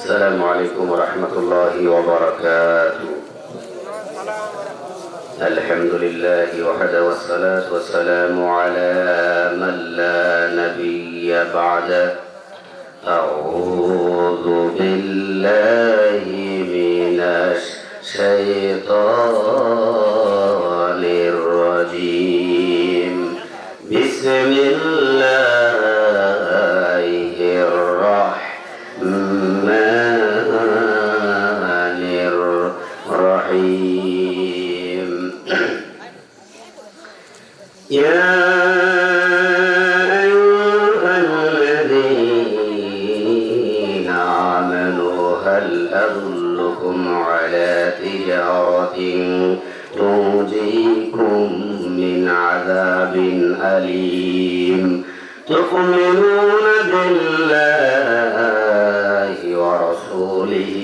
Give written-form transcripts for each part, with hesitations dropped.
السلام عليكم ورحمة الله وبركاته. الحمد لله وحده والصلاة والسلام على من لا نبي بعده. أعوذ بالله من الشيطان الرجيم. بسم الله الرحمن الرحيم. يا أيها الذين آمنوا هل أدلكم على تجارة تنجيكم من عذاب أليم تؤمنون بالله ورسوله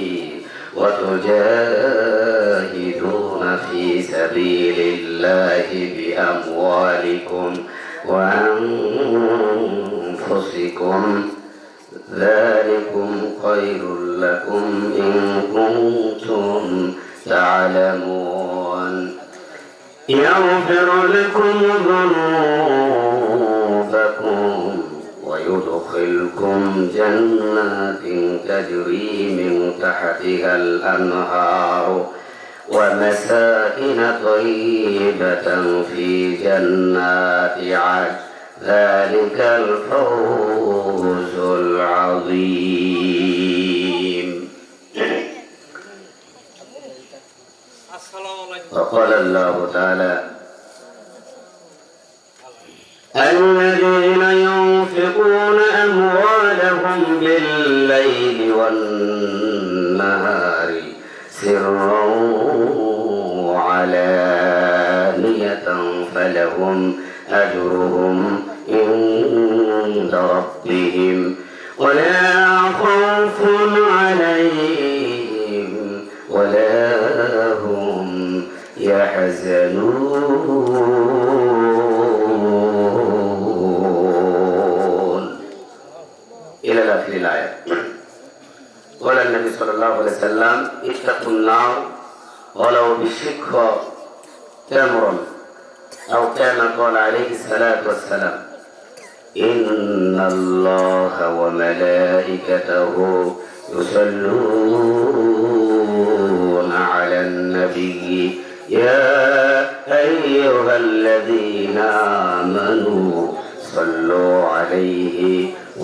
وتجاهدون في سبيل الله بأموالكم وأنفسكم ذلكم خير لكم إن كنتم تعلمون. يغفر لكم ذنوبكم ويدخلكم جنات تجري من تحتها الأنهار ومساكن طيبة في جنات عدن ذلك الفوز العظيم. وقال الله تعالى الذين ينفقون أموالهم بالليل والنهار سرا وعلانية فلهم أجرهم عند ربهم ولا خوف عليهم ولا هم يحزنون إلى آخر الآية. قال النبي صلى الله عليه وسلم اتقوا النار ولو بشق تمر أو كما قال عليه الصلاة والسلام إن الله وملائكته يصلون على النبي يا أيها الذين آمنوا صلوا عليه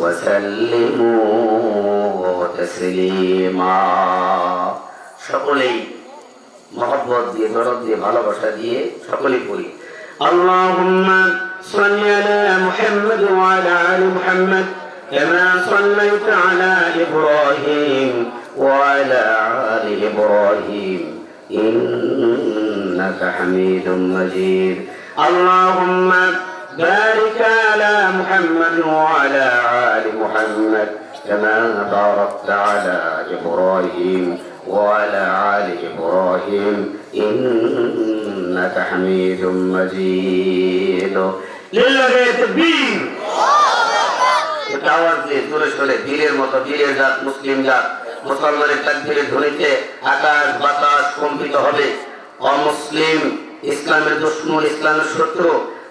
وسلموا تسليما. সকলেই মহব্বত দিয়ে দরদ দিয়ে ভালোবাসা দিয়ে সকলেই পড়ি আল্লাহুম্মা সাল্লি আলা মুহাম্মাদ ওয়া আলা আলি মুহাম্মাদ কামা সাল্লাইতা আলা ইব্রাহিম ওয়া আলা আলি ইব্রাহিম ইন্নাকা হামিদুম মাজিদ. আল্লাহুম্মা বারিক আলা মুহাম্মাদ ওয়া আলা আলি মুহাম্মাদ কামা বারাকতা আলা ইব্রাহিম وعلى آل إبراهيم إنك حميد مجيد. لله تكبير. আওয়াজ দিয়ে জোরে সোরে বীরের মতো বীরের জাত মুসলিম জাত মুসলমানের তাকবীরের ধ্বনিতে আকাশ বাতাস কম্পিত হবে। অমুসলিম ইসলামের দুশমন ইসলামের শত্রু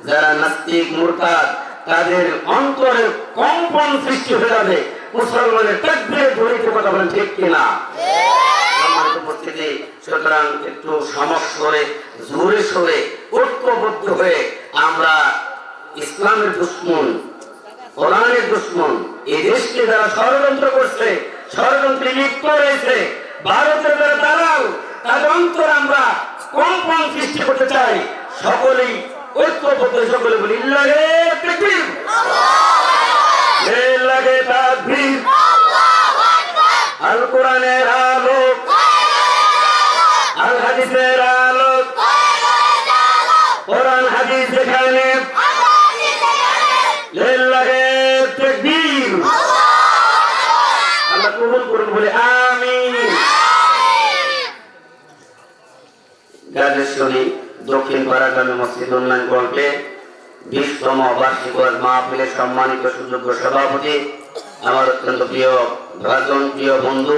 যারা নাস্তিক মুরতাদ তাদের অন্তরে কম্পন সৃষ্টি হয়ে যাবে মুসলমানের তাকবীরের ধ্বনিতে। কথা বলেন ঠিক কিনা? সুতরাং একটু সমস্বরে জোরে সোরে ঐক্যবদ্ধ হয়ে আমরা ইসলামের দুশমন কোরআনের দুশমন এই দেশকে যারা ষড়যন্ত্র করছে ষড়যন্ত্রে লিপ্ত রয়েছে ভারতের যারা দালাল তাদের অন্তরে আমরা কম্পন সৃষ্টি করতে চাই। সকলেই ঐক্যবদ্ধ সকলে বলি লিল্লাহি তাকবীর লিল্লাহি তাকবীর। আল কোরআনের আলো আল হাদিসের আলো কোরআন হাদিস যেখানে লিল্লাহি তাকবীর। আল্লাহ কবুল করুন বলে আমিন। গাজীশ্বরী দক্ষিণ পাড়া গ্রামে মসজিদ উন্নয়ন কল্পে 20তম বার্ষিক মাহফিলের সম্মানিত সুযোগ্য সভাপতি আমার অত্যন্ত প্রিয় ভাজন প্রিয় বন্ধু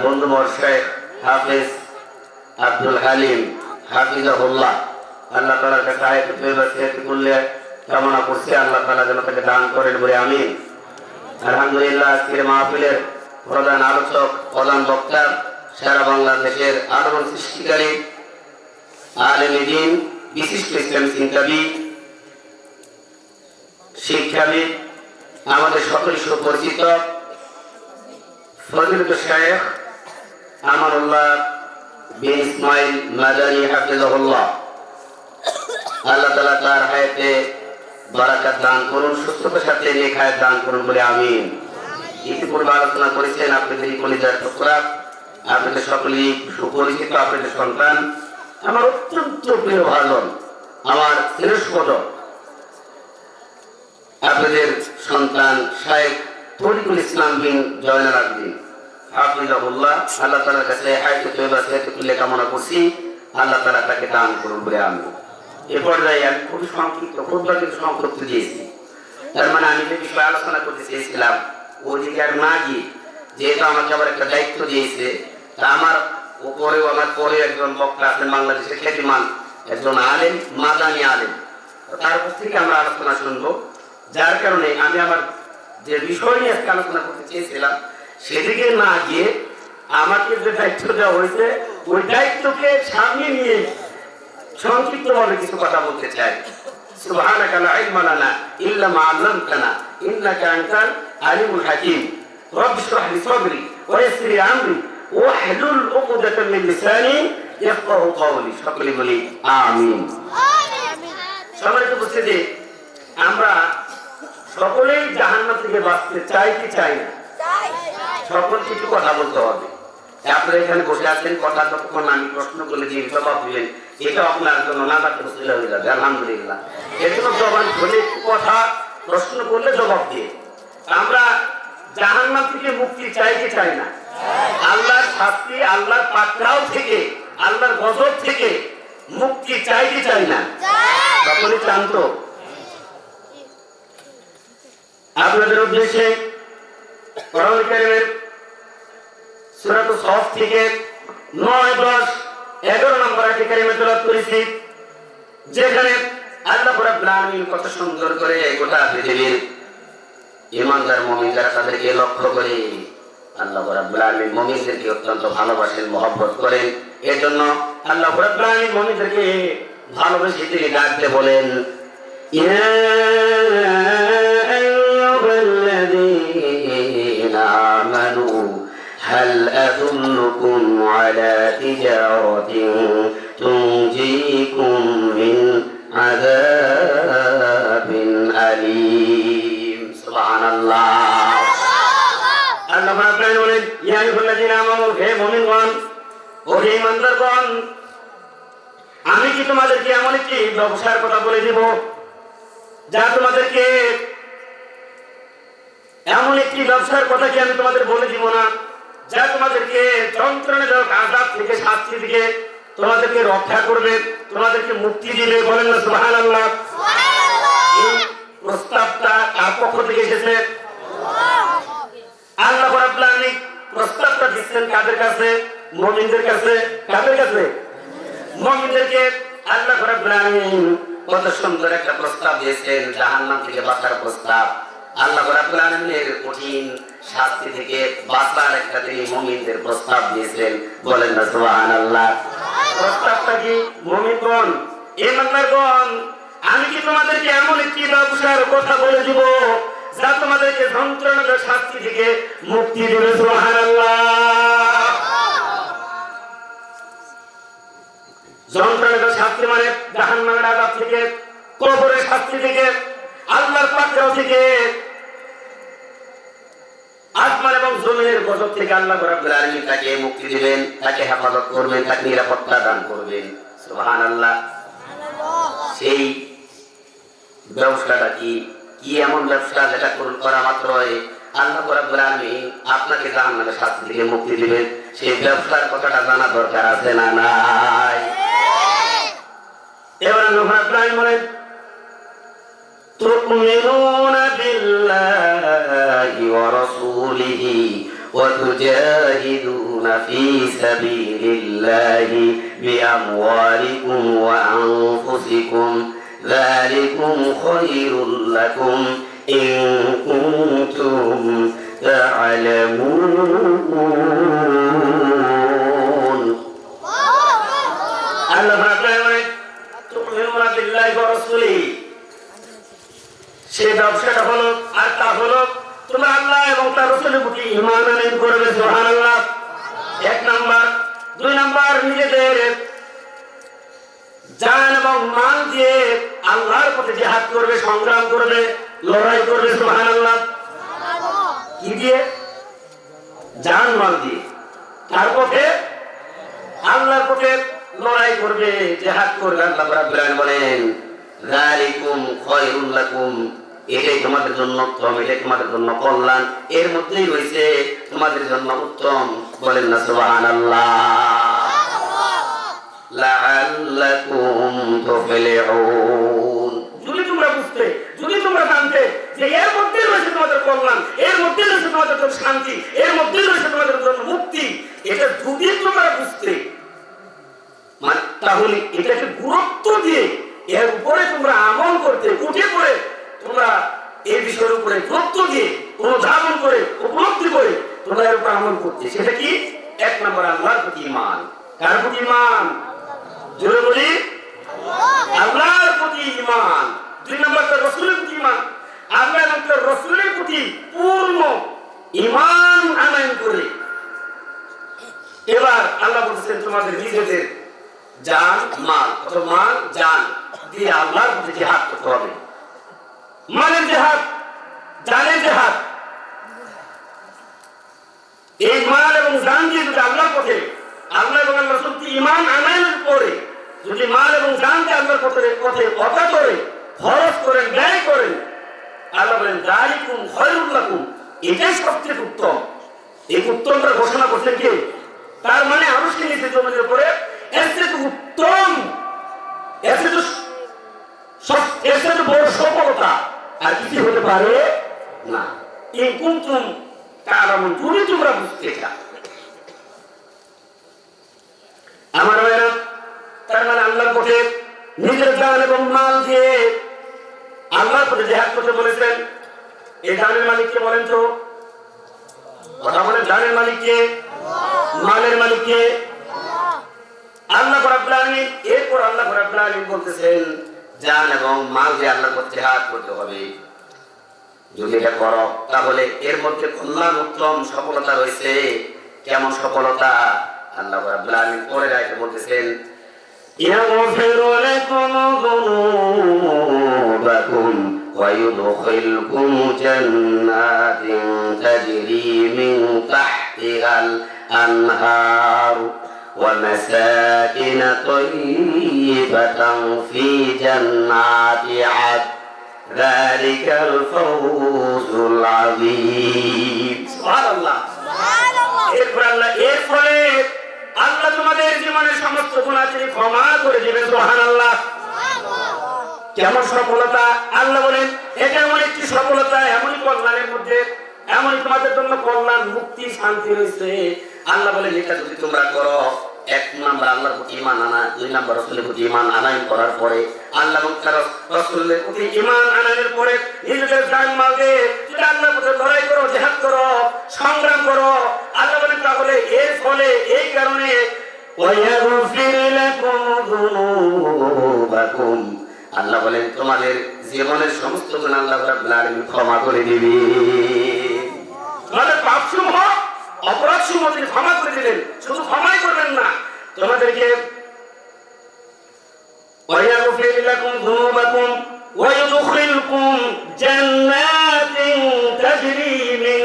বন্ধুবর শেখ হাফিজ আব্দুল হালিম হাফিজাহুল্লাহ, আল্লাহ তাআলার কাছে আয়াতুল তৈয়বা করলে কামনা করছি, আল্লাহ তাআলা যেন তাকে দান করেন বলে আমিন। আলহামদুলিল্লাহ, আজকের মাহফিলের প্রধান আলোচক, প্রধান বক্তা, সারা বাংলাদেশের আলোড়ন সৃষ্টিকারী আলেমে দ্বীন, বিশিষ্ট ইসলামী চিন্তাবিদ, শিক্ষাবিদ, আমাদের সকল সুপরিচিত ফজিলত শেখ আমানুল্লাহ বিন ইসমাইল মাদানী হাফিজাহুল্লাহ, আল্লাহ তাআলা তার হায়াতে বারাকাত দান করুন, সুস্থতার সাথে নেক হায়াত দান করুন বলে আমিন। ইতিপূর্বে আলোচনা করেছেন আপনাদের কলিজার টুকরা, আপনাদের সকলেই সুপরিচিত, আপনাদের সন্তান, আমার অত্যন্ত প্রিয় ভাজন, আমার শ্রেষ্ঠপদ, আপনাদের সন্তান শাইখ তরিকুল ইসলাম বিন জয়নাল আবেদিন হাফিজাহুল্লাহ, আল্লাহ তাআলার কাছে হায়াতুত তৈয়বা সেহতুল্লাহ কামনা করছি, আল্লাহ তাআলা তাকে দান করুন বলে আমিন। এ পর্যায়ে আমি খুবই সংক্ষিপ্ত সংক্ষিপ্ত দিয়েছি, তার মানে আমি যে বিষয়ে আলোচনা করতে চেয়েছিলাম ওদিকে আর না গিয়ে, যেহেতু আমাকে আবার একটা দায়িত্ব দিয়েছে, তা আমার উপরেও আমার পরে একজন বক্তা আছেন বাংলাদেশের খ্যাতিমান একজন আলেম, মাদানী আলেম, তার উপর থেকে আমরা আলোচনা শুনবো। যার কারণে আমি আমার যে বিষয় নিয়ে আজকে আলোচনা করতে চেয়েছিলাম সেদিকে না গিয়ে আমাকে যে দায়িত্ব দেওয়া হয়েছে ওই দায়িত্বকে সামনে নিয়ে সংক্ষিপ্তভাবে কিছু কথা বলতে চাই। সুবহানাকা লা ইলমা লানা ইল্লা মা আল্লামতানা ইন্নাকা আনতাল আলিমুল হাকীম। রব্বি ইশরাহ লি সাদরি ওয়া ইয়াসসির লি আমরি ওয়াহলুল উকদাতাম মিন লিসানি ইয়াফকাহু কওলি। সকলে বলি আমিন। সম্মানিত উপস্থিতি, আমরা সকলেই জাহান্নাম থেকে বাঁচতে চাই কি চাই না? সকল কিছু কথা বলতে হবে। আপনারা এখানে বসে আছেন, কথা যতক্ষণ আমি প্রশ্ন করলে যে জবাব দিবেন এটা আপনার জন্য না বাকি মুশকিল হয়ে যাবে। আলহামদুলিল্লাহ, এর জন্য জবান খুলে কথা প্রশ্ন করলে জবাব দিয়ে আমরা জাহান্নাম থেকে মুক্তি চাই কি চাই না? আল্লাহর শাস্তি, আল্লাহর পাকড়াও থেকে, আল্লাহর গজব থেকে মুক্তি চাই কি চাই না? সকলে চান তো? আপনাদের উদ্দেশ্যে কোরআন কারীমের সূরা সফ থেকে 9, 10, 11 নম্বর আয়াত কারীমে তেলাওয়াত করেছি, যেখানে আল্লাহ রাব্বুল আলামিন কত সুন্দর করে গোটা পৃথিবীর ঈমানদার মুমিন যারা তাদেরকে লক্ষ্য করে আল্লাহ রাব্বুল আলামিন মুমিনদেরকে অত্যন্ত ভালোবাসেন, মহব্বত করেন। এর জন্য আল্লাহ রাব্বুল আলামিন মুমিনদেরকে ভালোবেসে তিনি ডাকতে বলেন, ইয়া আইয়ুহাল্লাযীনা আমানু হাল আদুল্লুকুম আলা তিজারাতিন তুনজিকুম মিন আযাবিন আলীম। সুবহানাল্লাহ। আল্লাহ রাব্বুল বলেন, ইয়া আইয়ুহাল্লাযীনা আমানু, হে মুমিনগণ ও হে ঈমানদারগণ, আমি কি তোমাদেরকে এমন একটি ব্যবসার কথা বলে দিব যা তোমাদেরকে, এমন একটি ব্যবসার কথা কি আমি তোমাদের বলে দিব না যা তোমাদেরকে যন্ত্রণাদায়ক আযাব থেকে, শাস্তি থেকে তোমাদেরকে রক্ষা করবে, তোমাদেরকে মুক্তি দিবে? বলেন না সুবহানাল্লাহ। এই প্রস্তাবটা কার পক্ষ থেকে এসেছে? আল্লাহ রাব্বুল আলামিন প্রস্তাবটা দিচ্ছেন কাদের কাছে? মুমিনদের কাছে। কাদের কাছে? মুমিনদেরকে। আল্লাহ রাব্বুল আলামিন কত সুন্দর একটা প্রস্তাব দিয়েছেন, জাহান্নাম থেকে বাঁচার প্রস্তাব। আল্লাহ রাব্বুল আলামিনের কঠিন শাস্তি থেকে বাঁচার একটা তিনি মুমিনদের প্রস্তাব দিয়েছেন। বলেন না সুবহানাল্লাহ। প্রস্তাবটা কি? মুমিনগণ, ঈমানদারগণ, আমি কি তোমাদেরকে এমন একটি ব্যবসার কথা বলে দিব যা তোমাদেরকে যন্ত্রণাদায়ক শাস্তি থেকে মুক্তি দিবে? সুবহানাল্লাহ। যন্ত্রণাদায়ক শাস্তি মানে জাহান্নামের আযাব থেকে, কবরের শাস্তি থেকে, আল্লাহর পাকড়াও থেকে, আসমান এবং জমিনের গজব থেকে আল্লাহ রাব্বুল আলামিন তাকে মুক্তি দিবেন, তাকে হেফাজত করবেন, তাকে নিরাপত্তা দান করবেন। সুবহানাল্লাহ। সেই ব্যবসাটা কি? কি এমন ব্যবসা যেটা করা মাত্রই আল্লাহ রাব্বুল আলামিন আপনাকে জাহান্নামের শাস্তি থেকে মুক্তি দিবেন? সেই ব্যবসার কথাটা জানা দরকার আছে না নাই? এবার আল্লাহ রাব্বুল আলামিন বলেন, তুমিনুনা বিল্লাহি ওয়া রাসূলিহি وتجاهدون في سبيل الله بأموالكم وأنفسكم ذلكم خير لكم إن كنتم تعلمون আল্লাহ বলেন তুমিনুনা বিল্লাহি ওয়া রাসূলিহি সেই ব্যবসাটা হলো আর তা হলো তোমরা আল্লাহ এবং তার রাসূলের প্রতি ঈমান আনয়ন করবে সুবহানাল্লাহ এক নাম্বার দুই নাম্বার নিজেদের জান এবং মাল দিয়ে আল্লাহর পথে জিহাদ করবে সংগ্রাম করবে লড়াই করবে সুবহানাল্লাহ কি দিয়ে জান মাল দিয়ে তার পথে আল্লাহর পথে লড়াই করবে জিহাদ করবে আল্লাহ রাব্বুল আলামিন বলেন যালিকুম খায়রুল লাকুম এটাই তোমাদের জন্য উত্তম এটাই তোমাদের জন্য কল্যাণ এর মধ্যেই রয়েছে তোমাদের জন্য উত্তম বলেন না সুবহানাল্লাহ লাআল্লাকুম তুফলিহুন যদি তোমরা বুঝতে যদি তোমরা জানতে যে এর মধ্যেই রয়েছে তোমাদের কল্যাণ এর মধ্যেই রয়েছে তোমাদের জন্য শান্তি এর মধ্যেই রয়েছে তোমাদের জন্য মুক্তি এটা যদি তোমরা বুঝতে মানে তাহলে এটাকে গুরুত্ব দিয়ে এর উপরে তোমরা আমল করতে উঠে পড়ে তোমরা এই বিষয়ের উপরে গুরুত্ব দিয়ে অনুধাবন করে উপলব্ধি করে তোমরা এর উপর আমল করতে সেটা কি এক নম্বর আল্লাহর প্রতি ঈমান কার প্রতি ঈমান জোরে বলি আল্লাহর প্রতি ঈমান দুই নম্বর তার রাসূলের প্রতি ঈমান আল্লাহ এবং তার রাসূলের প্রতি পূর্ণ ঈমান আনয়ন করে এবার আল্লাহ বলছেন তোমাদের নিজেদের জান মাল অথবা মাল জান দিয়ে আল্লাহর প্রতি জিহাদ করতে হবে মালের জিহাদ জানের জিহাদ এই মাল এবং জান দিয়ে যদি আল্লাহর পথে আল্লাহ এবং আল্লাহর রাসূলকে ঈমান আনয়নের পরে যদি মাল এবং জান দিয়ে আল্লাহর পথে কথা করে খরচ করেন ব্যয় করেন আল্লাহ বলেন যালিকুম খায়রুল লাকুম এটাই সবচেয়ে উত্তম এই উত্তমটা ঘোষণা করছেন কে তার মানে আরশের নিচে জমিনের উপরে এর চেয়ে উত্তম এর চেয়ে বড় সফলতা আর কিছু হতে পারে না ইন কুনতুম তা'লামুন যদি তোমরা বুঝতে চাও আমার ভাইরা তার মানে আল্লাহর পথে নিজের জান এবং মাল দিয়ে আল্লাহর পথে জিহাদ করতে বলেছেন এই জানের মালিককে বলেন তো কথা বলেন জানের মালিককে মালের মালিককে আল্লাহ রাব্বুল আলামিন এরপর আল্লাহ রাব্বুল আলামিন বলতেছেন জান এবং মাল দিয়ে আল্লাহর পথে জিহাদ করতে হবে যদি এটা করো তাহলে এর মধ্যে কল্যাণ উত্তম সফলতা রয়েছে কেমন সফলতা আল্লাহ রাব্বুল আলামিন পরে আয়াতে বলতেছেন ইয়াগফিরু লাকুম যুনুবাকুম ওয়া ইউদখিলকুম জান্নাতিন তাজরি মিন তাহতিহাল আনহার ومساكن طيبة في جنات عدن ذلك الفوز العظيم سبحان الله এরপর আল্লাহ এর ফলে আল্লাহ তোমাদের জীবনের সমস্ত গুনাহ তিনি ক্ষমা করে দিবেন সুবহানাল্লাহ কেমন সফলতা আল্লাহ বলেন এটা এমন একটি সফলতা এমনই কল্যাণের মধ্যে এমনই তোমাদের জন্য কল্যাণ মুক্তি শান্তি রয়েছে আল্লাহ বলেন এটা যদি তোমরা করো এক নাম্বার আল্লাহর প্রতি ঈমান আনা দুই নাম্বার রাসূলের প্রতি ঈমান আনয়ন করার পরে আল্লাহ এবং তার রাসূলের প্রতি ঈমান আনয়নের পরে নিজেদের জান মাল দিয়ে যদি আল্লাহর পথে লড়াই করো জিহাদ করো সংগ্রাম করো আল্লাহ বলেন তাহলে এর ফলে এই কারণে ওয়ায়াগফির লাকুম যুনুবাকুম আল্লাহ বলেন তোমাদের জীবনের সমস্ত গুনাহ আল্লাহ রাব্বুল আলামিন ক্ষমা করে দিবেন তোমাদের পাপসমূহ অপরাধ সমূহ তিনি ক্ষমা করে দিলেন শুধু ক্ষমাই করবেন না তোমাদেরকে ওয়ায়াগফির লাকুম যুনুবাকুম ওয়া ইউদখিলকুম জান্নাতিন তাজরি মিন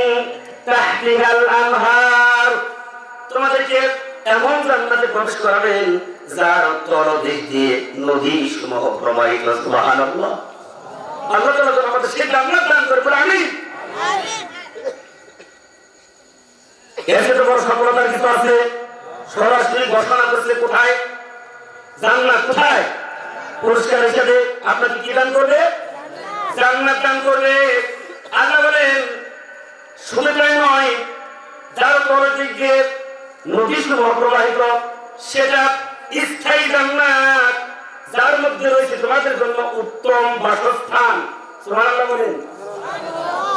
তাহতিহাল আনহার তোমাদেরকে এমন জান্নাতে প্রবেশ করাবেন যার তলদেশ দিয়ে নদী সমূহ প্রবাহিত সুবহানাল্লাহ আল্লাহ তাআলা যেন আমাদের সেই জান্নাত দান করবেন আমিন এর সাথে বড় সফলতার কিছু আছে সরাসরি ঘোষণা করছে কোথায় জান্নাত কোথায় পুরস্কার হিসেবে আপনাকে কি দান করবে জান্নাত দান করবে আল্লাহ বলেন শুনে তাই নয় যার তলদিক দিয়ে নদী সমূহ প্রবাহিত, সেটা স্থায়ী জান্নাত, যার মধ্যে রয়েছে তোমাদের জন্য উত্তম বাসস্থান। সুবহানাল্লাহ বলেন।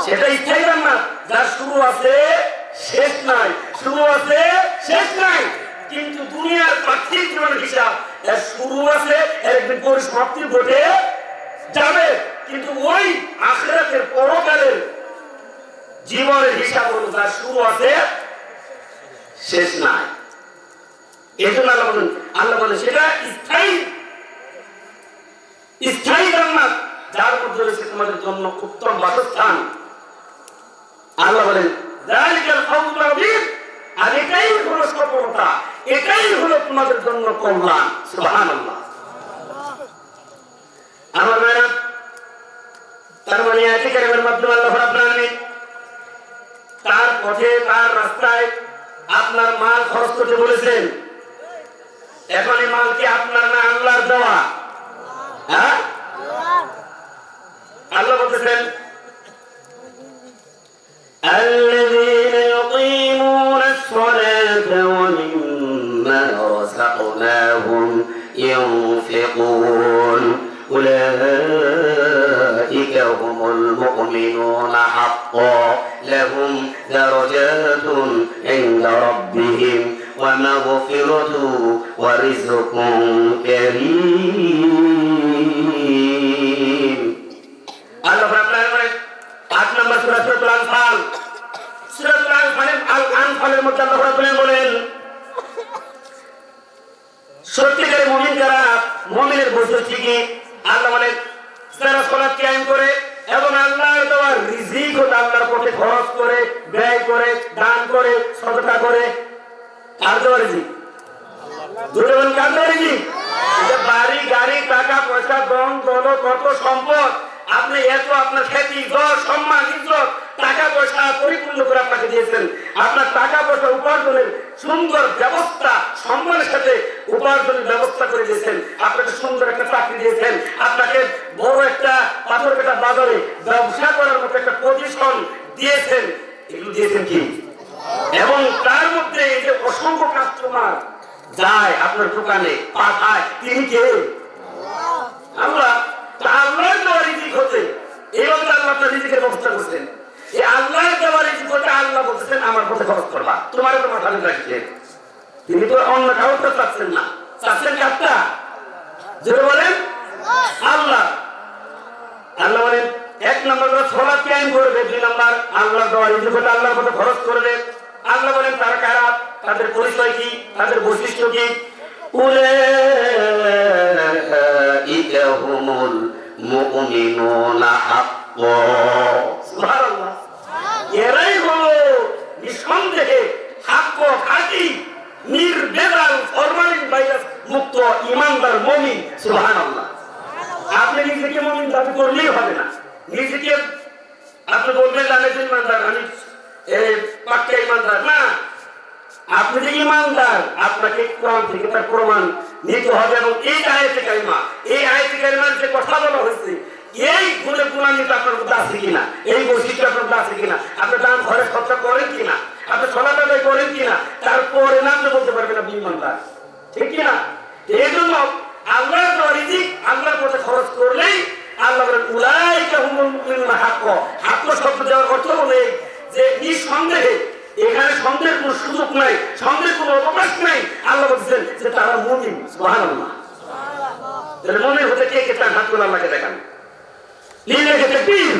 সেটা স্থায়ী জান্নাত, যার শুরু আছে শেষ নাই, শুরু আছে শেষ নাই। কিন্তু দুনিয়ার পার্থিব জীবনের হিসাব, এর শুরু আছে, এর একদিন পরিসমাপ্তি ঘটে যাবে। কিন্তু ওই আখিরাতের পরকালের জীবনের হিসাব হলো যার শুরু আছে শেষ নাই। এই জন্য আল্লাহ বলেন সেটা স্থায়ী স্থায়ী জান্নাত, যার মধ্যে রয়েছে তোমাদের জন্য উত্তম বাসস্থান। আল্লাহ বলেন যালিকাল ফাওজুল আযীম, আর এটাই হলো সফলতা, এটাই হলো তোমাদের জন্য কল্যাণ। সুবহানাল্লাহ। আমার ভাইরা, তার মানে আয়াতে কারিমার মাধ্যমে আল্লাহ রাব্বুল আলামিন তার পথে, তার রাস্তায় আপনার মাল খরচ করতে বলেছেন। এখন এই মাল কি আপনার না আল্লাহর দেওয়া? হ্যাঁ, আল্লাহ বলতেছেন الذين يقيمون الصلاة ومما رزقناهم ينفقون أولئك هم المؤمنون حقا لهم درجات عند ربهم ومغفرة ورزق كريم. الله أكبر. 8 নম্বর সূরা সূরাতুল আনফাল। সূরাতুল আনফালের মধ্যে আল্লাহ রাব্বুল বলেন সত্যিকারের মুমিন যারা, মুমিনের বৈশিষ্ট্য কি? আল্লাহ বলেন যারা সালাত কায়েম করে এবং আল্লাহর দেওয়া রিজিক ও আল্লাহর পথে খরচ করে, ব্যয় করে, দান করে, সদকা করে। কার দেওয়া রিজিক? জোরে বলেন, কার দেওয়া রিজিক? বাড়ি গাড়ি, টাকা পয়সা, ধন দৌলত, কত সম্পদ আপনি এত আপনার খ্যাতি, যশ, সম্মান, ইজ্জত, টাকা পয়সা পরিপূর্ণ করে আপনাকে দিয়েছেন। আপনার টাকা পয়সা উপার্জনের সুন্দর ব্যবস্থা, সম্মানের সাথে উপার্জনের ব্যবস্থা করে দিয়েছেন। আপনাকে সুন্দর একটা চাকরি দিয়েছেন, আপনাকে বড় একটা পাথরঘাটা বাজারে ব্যবসা করার মতো একটা পজিশন দিয়েছেন। এগুলো দিয়েছেন কি? এবং তার মধ্যে এই যে অসংখ্য কাস্টমার যায় আপনার দোকানে, পাঠায়, তিনি কে? আল্লাহ। আল্লাহর দেওয়া রিজিক হতে এইভাবে আল্লাহ আপনার রিজিকের ব্যবস্থা করছেন। এই আল্লাহর দেওয়া রিজিক হতে আল্লাহ বলতেছেন আমার পথে খরচ করবা, তোমারও তো মাথা রাখছেন। তিনি তো অন্য কাউকে তো চাচ্ছেন না, চাচ্ছেন কারটা? যেটা বলেন আল্লাহ। আল্লাহ বলেন 1 নম্বর সালাত কায়েম করবে, 2 নম্বর আল্লাহর দেওয়া রিজিক হতে আল্লাহর পথে খরচ করবে। আল্লাহ বলেন তারা কারা, তাদের পরিচয় কি, তাদের বৈশিষ্ট্য কি? উলাইকা হুমুল মুমিনুনা হাক্কা। সুবহানাল্লাহ। এরাই হলো নিঃসন্দেহে হাক্ক, খাঁটি, নির্ভেজাল, ফরমালিন ভাইরাস মুক্ত ঈমানদার মুমিন। সুবহানাল্লাহ। আপনি নিজেকে মুমিন দাবি করলেই হবে না। নিজেকে আপনি বলবেন আমি ঈমানদার, আমি পাক্কা ঈমানদার না। আপনি যে ঈমানদার, আপনাকে কোরআন থেকে তার প্রমাণ নিতে হবে। এবং এই আয়াতে কারিমা, এই আয়াতে কারিমার যে কথা বলা হয়েছে, এই গুণে গুণান্বিত আপনার মধ্যে আছে কিনা, এই বৈশিষ্ট্য আপনার মধ্যে আছে কিনা, আপনি দান ঘরে খরচা করেন কিনা, আপনি সালাত আদায় করেন কিনা, তারপরে না আপনি বলতে পারবেন আপনি ঈমানদার। ঠিক কিনা? এই জন্য আল্লাহর দেওয়া রিজিক আল্লাহর পথে খরচ করলেই আল্লাহ বলেন উলাইকা হুমুল মুমিনুনা হাক্কা। হাক্কা শব্দ দেওয়ার অর্থ হলো যে নিঃসন্দেহে, এখানে সন্দেহের কোন সুযোগ নাই, সন্দেহের কোন অবকাশ নাই। আল্লাহ বলছেন যে তারা মুমিন। সুবহানাল্লাহ। তাহলে মুমিন হতে কে কে তার হাত করে আল্লাহকে দেখান। লিল্লাহি তাকবীর,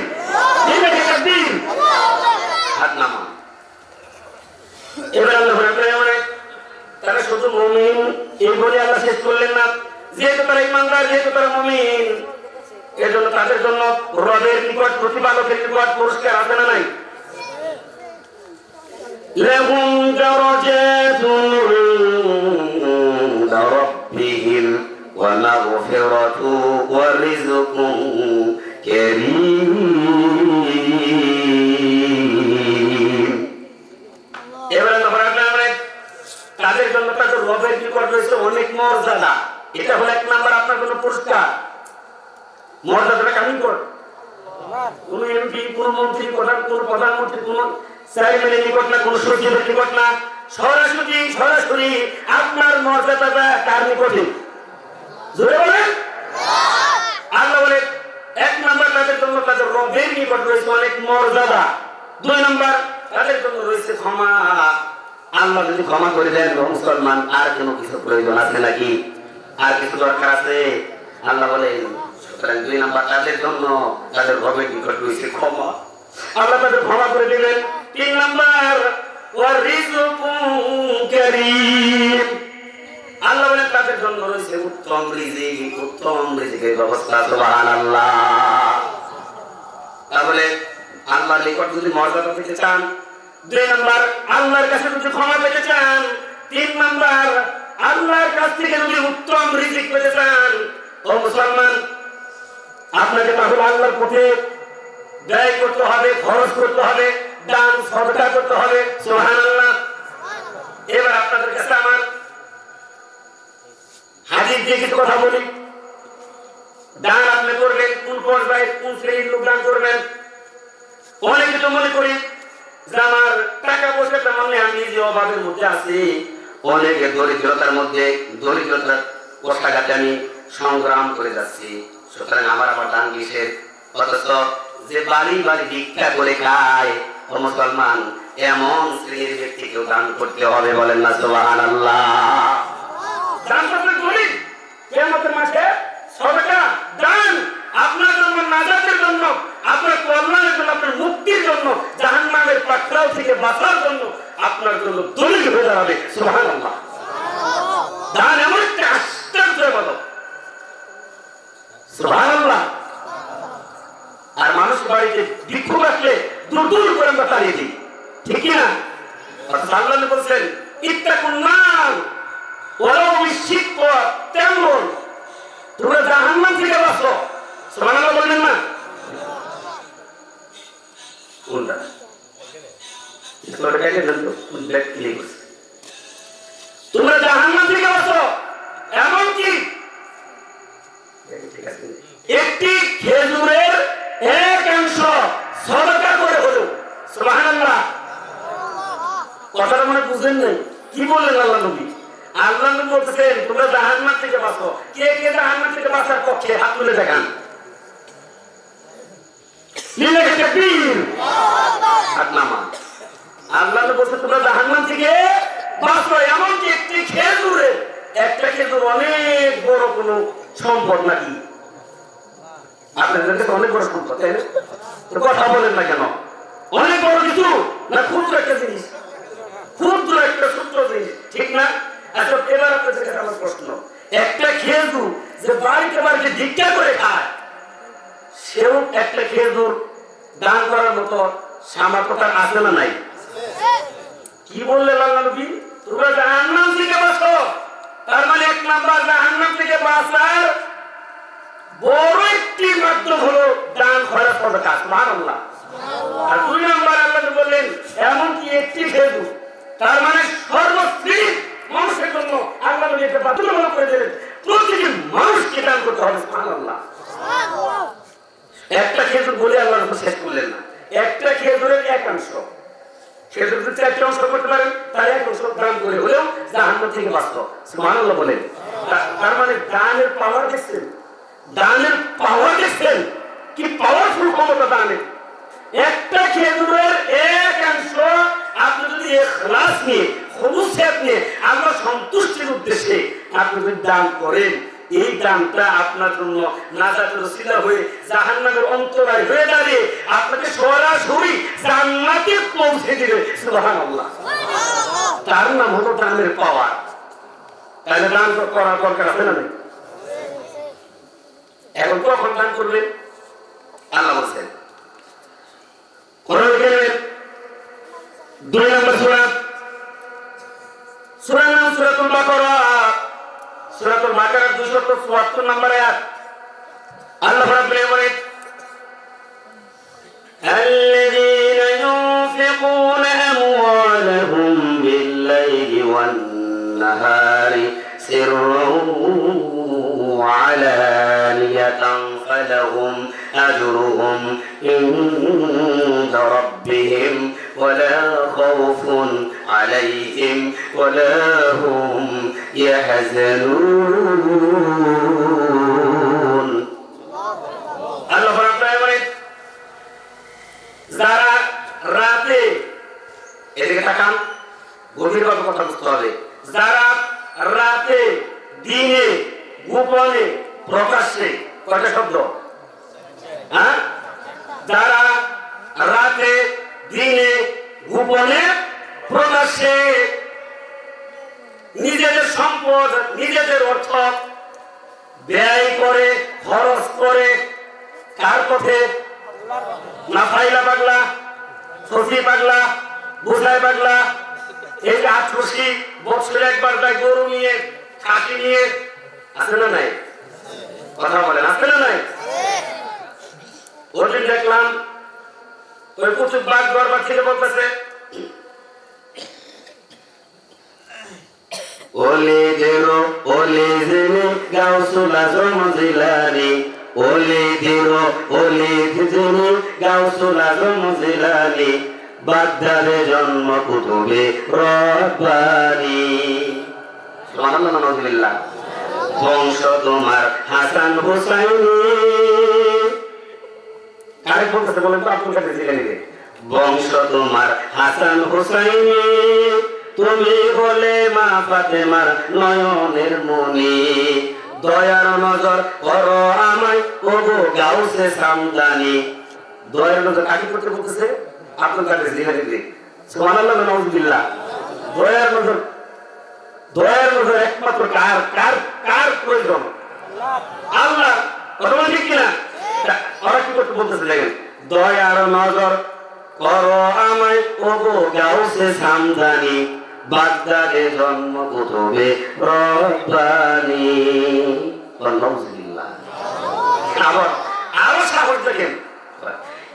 লিল্লাহি তাকবীর, হাত নামান। এবার আল্লাহ বলেন তারা শুধু মুমিন এই বলে আল্লাহ শেষ করলেন না। যেহেতু তারা ঈমানদার, যেহেতু তারা মুমিন, এজন্য তাদের জন্য রবের নিকট, প্রতিপালকের নিকট পুরস্কার আছে না নাই? لهم درجات عند ربهم ومغفرة ورزق كريم. এবারে তাদের জন্য তাদের রবের নিকট রয়েছে অনেক মর্যাদা। এটা হলো 1 নম্বর আপনার জন্য পুরস্কার। মর্যাদাটা কেমন করে? কোন এমপি, কোন মন্ত্রী, কোন প্রধানমন্ত্রী, কোন চেয়ারম্যানের নিকট না, কোন সচিবের নিকট না, সরাসরি আপনার মর্যাদাটা কার নিকটে? জোরে বলেন। আল্লাহ বলে 1 নাম্বার তাদের জন্য তাদের রবের নিকট রয়েছে অনেক মর্যাদা। 2 নাম্বার তাদের জন্য রয়েছে ক্ষমা। আল্লাহ যদি ক্ষমা করে দেন মুসলমান, আর কোনো কিছু প্রয়োজন আছে নাকি? আর কিছু দরকার আছে? আল্লাহ বলেন সুতরাং 2 নাম্বার তাদের জন্য তাদের রবের নিকট রয়েছে ক্ষমা। আল্লাহ তাদের ক্ষমা করে দিলেন। 3 নাম্বার ওয়ারিজকুম কারীম। আল্লাহ বলেন তাদের জন্য রয়েছে উত্তম রিজিকের ব্যবস্থা। সুবহানাল্লাহ। তাহলে আল্লাহর নিকট যদি মর্যাদা পেতে চান, 2 নাম্বার আল্লাহর কাছে যদি ক্ষমা পেতে চান, 3 নাম্বার আল্লাহর কাছ থেকে যদি উত্তম রিজিক পেতে চান, ও মুসলমান, আপনাকে তাহলে আল্লাহর পথে ব্যয় করতে হবে, খরচ করতে হবে, দান সদকা করতে হবে। সুবহানাল্লাহ। এবার আপনাদের কাছে আমার হাদিস দিয়ে কিছু কথা বলি। দান আপনি করবেন কোন পর্যায়ে, কোন শ্রেণীর লোক দান করবেন? অনেকে তো মনে করি যে আমার টাকা পয়সা তেমন নেই, আমি নিজে অভাবের মধ্যে আছি। অনেকে দরিদ্রতার কষ্টাঘাতে আমি সংগ্রাম করে যাচ্ছি, সুতরাং আমার আবার দান কিসের? অথচ যে বাড়ি ভিক্ষা করে খায়, ও মুসলমান, এমন শ্রেণীর ব্যক্তিকেও দান করতে হবে। বলেন না সুবহানাল্লাহ। দান করতে বলি কিয়ামতের মাঠে সদকা দান আপনার জন্য, নাজাতের জন্য, আপনার কল্যাণের জন্য, আপনার মুক্তির জন্য, জাহান্নামের পাকড়াও থেকে বাঁচার জন্য আপনার জন্য দলিল হয়ে দাঁড়াবে। সুবহানাল্লাহ। দান এমন একটা আশ্চর্য ইবাদত। সুবহানাল্লাহ। আর মানুষ বাড়িতে ভিক্ষুক আসলে দূর করে আমরা তাড়িয়ে দিই, ঠিক না? অর্থাৎ আল্লাহ বলছেন ইত্তাকুন নার ওয়ালাউ বিশিক্কা তামর, তোমরা জাহান্নাম থেকে বাঁচো। সুবহানাল্লাহ বললেন না? কোনটা তোমরা কাকে জানতো? তোমরা জাহান্নাম থেকে বাঁচো, এমনকি একটি খেজুরের 1 অংশ সদকা করে হলো। সুবহানাল্লাহ। কথাটা মনে বুঝলেন না? কি বললেন আল্লাহ নবী? আল্লাহ নবী বলতেছেন তোমরা জাহান্নাম থেকে বাঁচো। কে কে জাহান্নাম থেকে বাঁচার পক্ষে হাত তুলে দেখান। লিল্লাহি তাকবীর। হাত নামান। আল্লাহ নবী বলতেছেন তোমরা জাহান্নাম থেকে বাঁচো, এমনকি একটি খেজুরের, একটা খেজুর অনেক বড় কোনো সম্পদ নাকি? আপনাদের কাছে অনেক বড় সম্পদ, তাই না? কথা বলেন না কেন? অনেক বড় কিছু না ক্ষুদ্র একটা জিনিস, ক্ষুদ্র একটা ছোট্ট জিনিস, ঠিক না? আচ্ছা, এবার আপনাদের কাছে আমার প্রশ্ন, একটা খেজুর যে বাড়িতে ভিক্ষা করে খায়, সেও একটা খেজুর দান করার মতো সামর্থ্য আছে না নাই? কি বললেন আল্লাহ নবী? তোমরা জাহান্নাম থেকে বাঁচো। তার মানে 1 নাম্বার জাহান্নাম থেকে বাঁচার বড় একটি মাধ্যম হলো দান খরচ সদকা। সুবহানাল্লাহ। আর 2 নাম্বার আল্লাহ বললেন এমনকি একটি খেজুর, তার মানে সর্বশ্রেণীর মানুষের জন্য আল্লাহ নবী একটা বাধ্যতামূলক করে দিলেন, প্রতিটি মানুষকে দান করতে হবে। সুবহানাল্লাহ। একটা খেজুর বলে আল্লাহ নবী শেষ করলেন না, একটা খেজুরের 1 অংশ। খেজুর যদি 4টি অংশ করতে পারেন, তার 1 অংশ দান করে হলেও জাহান্নাম থেকে বাঁচতো। সুবহানাল্লাহ বলেন। তার মানে দানের পাওয়ার দেখছেন? দানের পাওয়ার দেখছেন? কি পাওয়ারফুল ক্ষমতা দানের। একটা খেজুরের 1 অংশ আপনি যদি ইখলাস নিয়ে, খুলুসিয়ত নিয়ে, আল্লাহ সন্তুষ্টির উদ্দেশ্যে আপনি যদি দান করেন, এই দানটা আপনার জন্য নাজাতের ওসিলা হয়ে জাহান্নামের অন্তরায় হয়ে দাঁড়িয়ে আপনাকে সরাসরি জান্নাতে পৌঁছে দিবে। সুবহানাল্লাহ। তার নাম হলো দানের পাওয়ার। তাহলে দান করার দরকার আছে না? এখন কখন দান করবেন? আল্লাহ বলছেন কোরআন কারীমের 2 নম্বর সূরা, সূরার নাম সূরাতুল বাকারা। সূরাতুল বাকারার 274 নম্বর আয়াত। আল্লাহ রাব্বুল বলেন الذين ينفقون أموالهم بالليل والنهار سرا وعلانية فلهم أجرهم عند ربهم ولا خوف عليهم ولا هم يحزنون আল্লাহ পাক বলেন যারা রাতে, এদিকে তাকান, গভীরভাবে কথা বুঝতে হবে, যারা রাতে, দিনে, গোপনে, প্রকাশ্যে, কয়টা শব্দ? হ্যাঁ, যারা রাতে, দিনে, গোপনে, প্রকাশ্যে নিজেদের সম্পদ, নিজেদের অর্থ ব্যয় করে, খরচ করে, কার পথে? না ফাইলা পাগলা, সফি পাগলা, বুঝাই পাগলা, এই যে আটশি বছরে একবার যায় গরু নিয়ে, খাসি নিয়ে, আছে না নাই? কথা বলেন, আছে না নাই? ওদিন দেখলাম ওই কুতুব বাগ দরবার থেকে বলতেছে ওলে দেরো ওলে জেনে গাউসুল আজম জিলানি, ওলে দেরো ওলে জেনে গাউসুল আজম জিলানি, বাগদাদে জন্ম কুতুবে রব্বানি। সুবহানাল্লাহ, নাউযুবিল্লাহ। বংশ তোমার হাসান হুসাইনি, কারে বলতেছে বলেন তো? আব্দুল কাদের জিলানী। বংশ তোমার হাসান হুসাইনি, তুমি হলে মা ফাতেমার নয়নের মনি, দয়ার নজর করো আমায় ওগো গাউসে সামদানি। দয়ার নজর কাকে করতে বলতেছে? আব্দুল কাদের জিলানী। সুবহানাল্লাহ, নাউযুবিল্লাহ। দয়ার নজর, দয়ার নজর একমাত্র কার কার কার প্রয়োজন? আল্লাহ। কথা বলেন ঠিক কিনা? ওরা কি করতে বলতেছে দেখেন, দয়ার নজর করো আমায় ওগো গাউসে সামদানি, বাগদাদে জন্ম কুতুবে রব্বানি। নাউযুবিল্লাহ। আবার আরো সাহস দেখেন,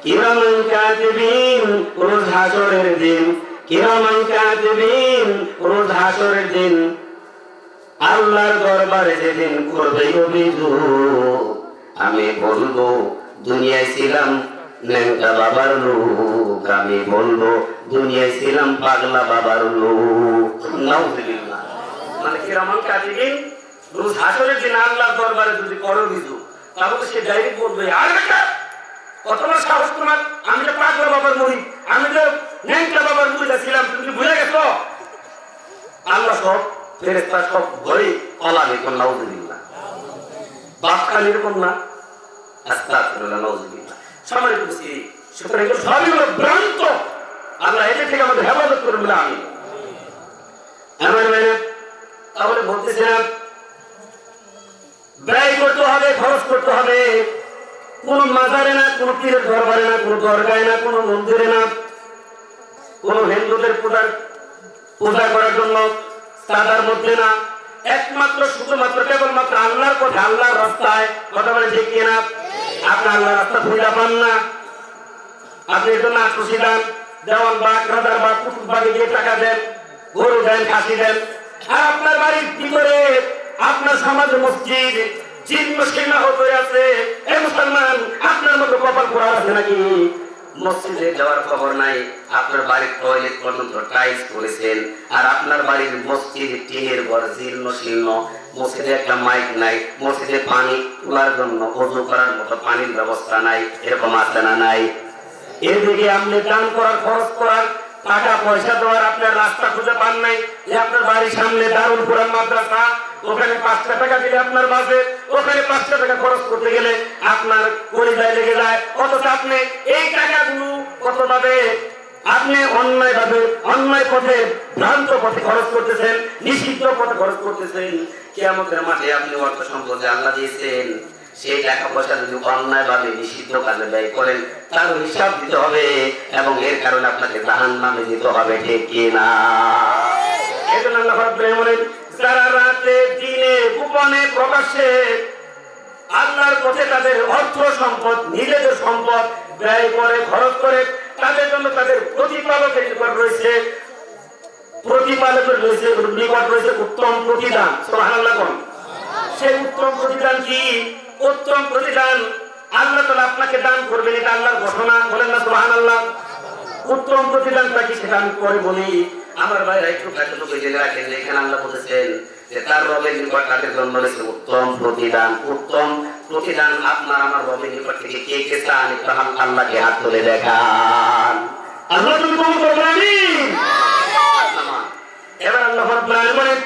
কিরামান কাতিবিন, রোজ হাসরের দিন, কিরামান কাতিবিন, রোজ হাসরের দিন, আল্লাহর দরবারে যেদিন করবে অভিযোগ, আমি বলবো দুনিয়ায় ছিলাম ন্যাংটা বাবার লোক, আমি বলবো দুনিয়ায় ছিলাম পাগলা বাবার লোক। নাউযুবিল্লাহ। মানে কিরামান কাতিবিন, রোজ হাসরের দিন আল্লাহর দরবারে যদি করো কিছু, তাহলে সে ডাইরেক্ট বলবে, আর বেটা কত বড় সাহস তোমার, আমি তো পাগলা বাবার মুড়ি, আমি তো ন্যাংটা বাবার মুড়িটা ছিলাম, তুমি ভুলে গেছো? আল্লাহ সব ফেরেশতা সব ভয় কলামে কোন। নাউযুবিল্লাহ। বাপ খালি এরকম না। আস্তাগফিরুল্লাহ, নাউযুবিল্লাহ। সামনে বলছি, সুতরাং এগুলো সবই হলো ভ্রান্ত। আল্লাহ এদের থেকে আমাদের হেফাজত করুন বলে আমি আমার মেয়ে তাহলে বলতেছিলাম, ব্যয় করতে হবে, খরচ করতে হবে। কোন মাজারে না, কোন পীরের দরবারে না, কোন দরগায় না, কোন মন্দিরে না, কোন হিন্দুদের পূজা করার জন্য চাঁদার মধ্যে না, একমাত্র শুধুমাত্র কেবলমাত্র আল্লাহর পথে, আল্লাহর রাস্তায়। কথা বলে ঠিক কিনা? আপনি আল্লাহর রাস্তা খুঁজে পান না, আপনি এর জন্য আটশি দেন, দেওয়ান বাগ, রাজার বাগ, কুতুব বাগে গিয়ে টাকা দেন, গরু দেন, খাসি দেন, আর আপনার বাড়ির ভিতরে আপনার সমাজে মসজিদ জীর্ণ শীর্ণ হয়ে আছে। এ মুসলমান, আপনার মতো কপাল পোড়া আছে নাকি? মসজিদে যাওয়ার খবর নাই, আপনার বাড়ির টয়লেট পর্যন্ত টাইলস করেছেন, আর আপনার বাড়ির মসজিদ টিনের ঘর জীর্ণ শীর্ণ, মসজিদে একটা মাইক নাই, মসজিদে পানি তোলার জন্য ওযু করার মতো পানির ব্যবস্থা নাই, এরকম আছে না নাই? এদিকে আপনি দান করার, খরচ করার, টাকা পয়সা দেওয়ার আপনার রাস্তা খুঁজে পান নাই। যে আপনার বাড়ির সামনে দারুল কুরআন মাদ্রাসা, ওখানে 5টা টাকা দিলে আপনার বাসে, ওখানে 5টা টাকা খরচ করতে গেলে আপনার কলিজায় লেগে যায়। অথচ আপনি এই টাকাগুলো কতভাবে আপনি অন্যায় ভাবে, অন্যায় পথে, ভ্রান্ত পথে খরচ করতেছেন, নিষিদ্ধ পথে খরচ করতেছেন। কিয়ামতের মাঠে আপনি অর্থ সম্পদ যে আল্লাহ দিয়েছেন, সেই টাকা পয়সা যদি অন্যায় ভাবে নিষিদ্ধ কাজে ব্যয় করেন, তার হিসাব দিতে হবে, এবং এর কারণে আপনাকে জাহান্নামে যেতে হবে, ঠিক কিনা? এজন্য আল্লাহ রাব্বুল বলেন, যারা রাতে, দিনে, গোপনে, প্রকাশ্যে আল্লাহর পথে তাদের অর্থ সম্পদ, নিজেদের সম্পদ ব্যয় করে, খরচ করে, তাদের জন্য তাদের প্রতিপালকের নিকট রয়েছে, প্রতিপালকের রয়েছে নিকট রয়েছে উত্তম প্রতিদান। সুবহানাল্লাহ। সেই উত্তম প্রতিদান কি? উত্তম প্রতিদান আল্লাহ তাআলা আপনাকে দান করবেন, এটা আল্লাহর ঘোষণা। বলেন না সুবহানাল্লাহ। উত্তম প্রতিদানটা কি সেটা আমি পরে বলি। আমার ভাইরা একটু এতটুকু জেনে রাখেন যে এখানে আল্লাহ বলেছেন যে তার রবের নিকট তাদের জন্য রয়েছে উত্তম প্রতিদান। উত্তম প্রতিদান আপনার আমার রবের নিকট থেকে কে কে চান একটু আল্লাহকে হাত তুলে দেখান। আল্লাহ তুমি কবুল করবেন আমিন। এবার আল্লাহ রাব্বুল আলামিন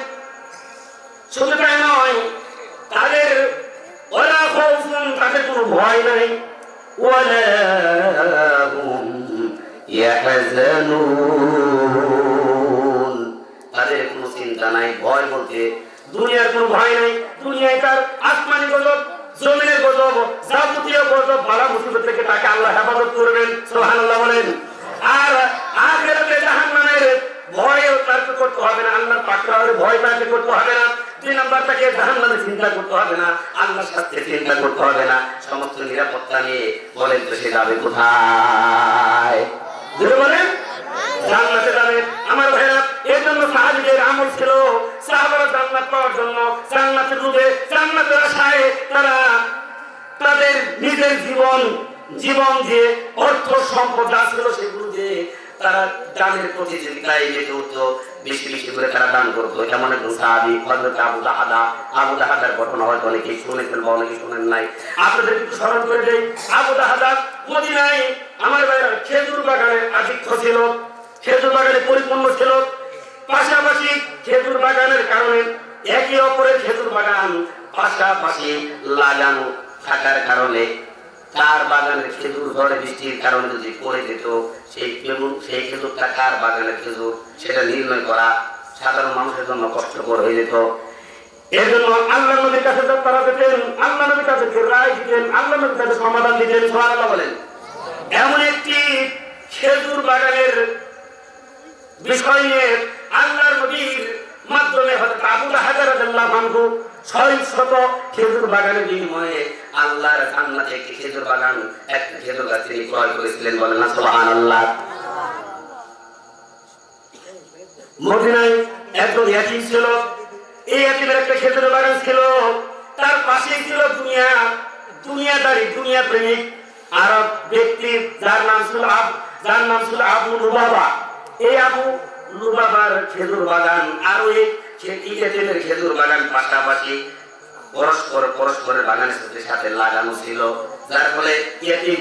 শুধু তাই নয়, তাদের ওয়ালা খাউফুন, তাদের কোনো ভয় নাই, ওয়ালা হুম ইয়াহজানুন, তাদের কোনো চিন্তা নাই। ভয় বলতে দুনিয়ার কোনো ভয় নাই। দুনিয়ায় তার আসমানি গজব, জমিনের গজব, যাবতীয় গজব, বালা মুসিবত থেকে তাকে আল্লাহ হেফাজত করবেন। সুবহানাল্লাহ বলেন। আর আখিরাতে জাহান্নামের ভয় তাকে করতে হবে না, আল্লাহর পাকড়াওয়ের ভয় তাকে করতে হবে না। দুই নাম্বার তাকে জাহান্নামের চিন্তা করতে হবে না, আল্লাহর শাস্তির চিন্তা করতে হবে না। সমস্ত নিরাপত্তা নিয়ে বলেন তো সে যাবে কোথায়? বলেন জান্নাতে যাবে। আমার ভাইরা, এর জন্য সাহাবীদের আমল ছিল, সাহাবারা জান্নাত পাওয়ার জন্য জান্নাতের রূপে, জান্নাতের আশায় তারা তাদের নিজের জীবন দিয়ে, অর্থ সম্পদ যা ছিল সেগুলো দিয়ে তারা দানের প্রতিযোগিতায় মেতে উঠতো, বেশি বেশি করে তারা দান করতো। এমন একজন সাহাবী হযরত আবু দাহাদার ঘটনা হয়তো অনেকেই শুনেছেন বা অনেকে শুনেন নাই। আপনাদের একটু স্মরণ করে দেই। আবু দাহাদা মদিনায় আমার ভাইরা খেজুর বাগানের আধিক্য ছিল, খেজুর বাগানে পরিপূর্ণ ছিল। পাশাপাশি খেজুর বাগানের কারণে একে অপরের খেজুর বাগান পাশাপাশি লাগানো থাকার কারণে কার বাগানের খেজুর ঝড়ে বৃষ্টির কারণে যদি পড়ে যেত, সেই খেজুরটা কার বাগানের খেজুর সেটা নির্ণয় করা সাধারণ মানুষের জন্য কষ্টকর হয়ে যেত। এর জন্য আল্লাহ নবীর কাছে তারা যেতেন, আল্লাহ নবীর কাছে রায় দিতেন, আল্লাহ নবীর কাছে সমাধান দিতেন। সুবহানাল্লাহ বলেন। এমন একটি খেজুর বাগানের বিষয় নিয়ে আল্লাহর নবীর মাধ্যমে হযরত আবু দাহাদা রাদিয়াল্লাহু আনহু ৬০০ খেজুর বাগানের বিনিময়ে আল্লাহর জান্নাতে একটি খেজুর বাগান, একটা খেজুর গাছ তিনি ক্রয় করেছিলেন। বলেন না সুবহানাল্লাহ। মদিনায় একজন ইয়াতীম ছিল, এই ইয়াতীমের একটা খেজুর বাগান ছিল, তার পাশেই ছিল দুনিয়াদারি, দুনিয়া প্রেমিক আরব ব্যক্তি যার নাম ছিল আবু লুবাবা। এই আবু লুবাবার খেজুর বাগান আর ওই ইয়াতীমের খেজুর বাগান পাশাপাশি পরস্পরের বাগানের সাথে সাথে লাগানো ছিল, যার ফলে ইয়াতীম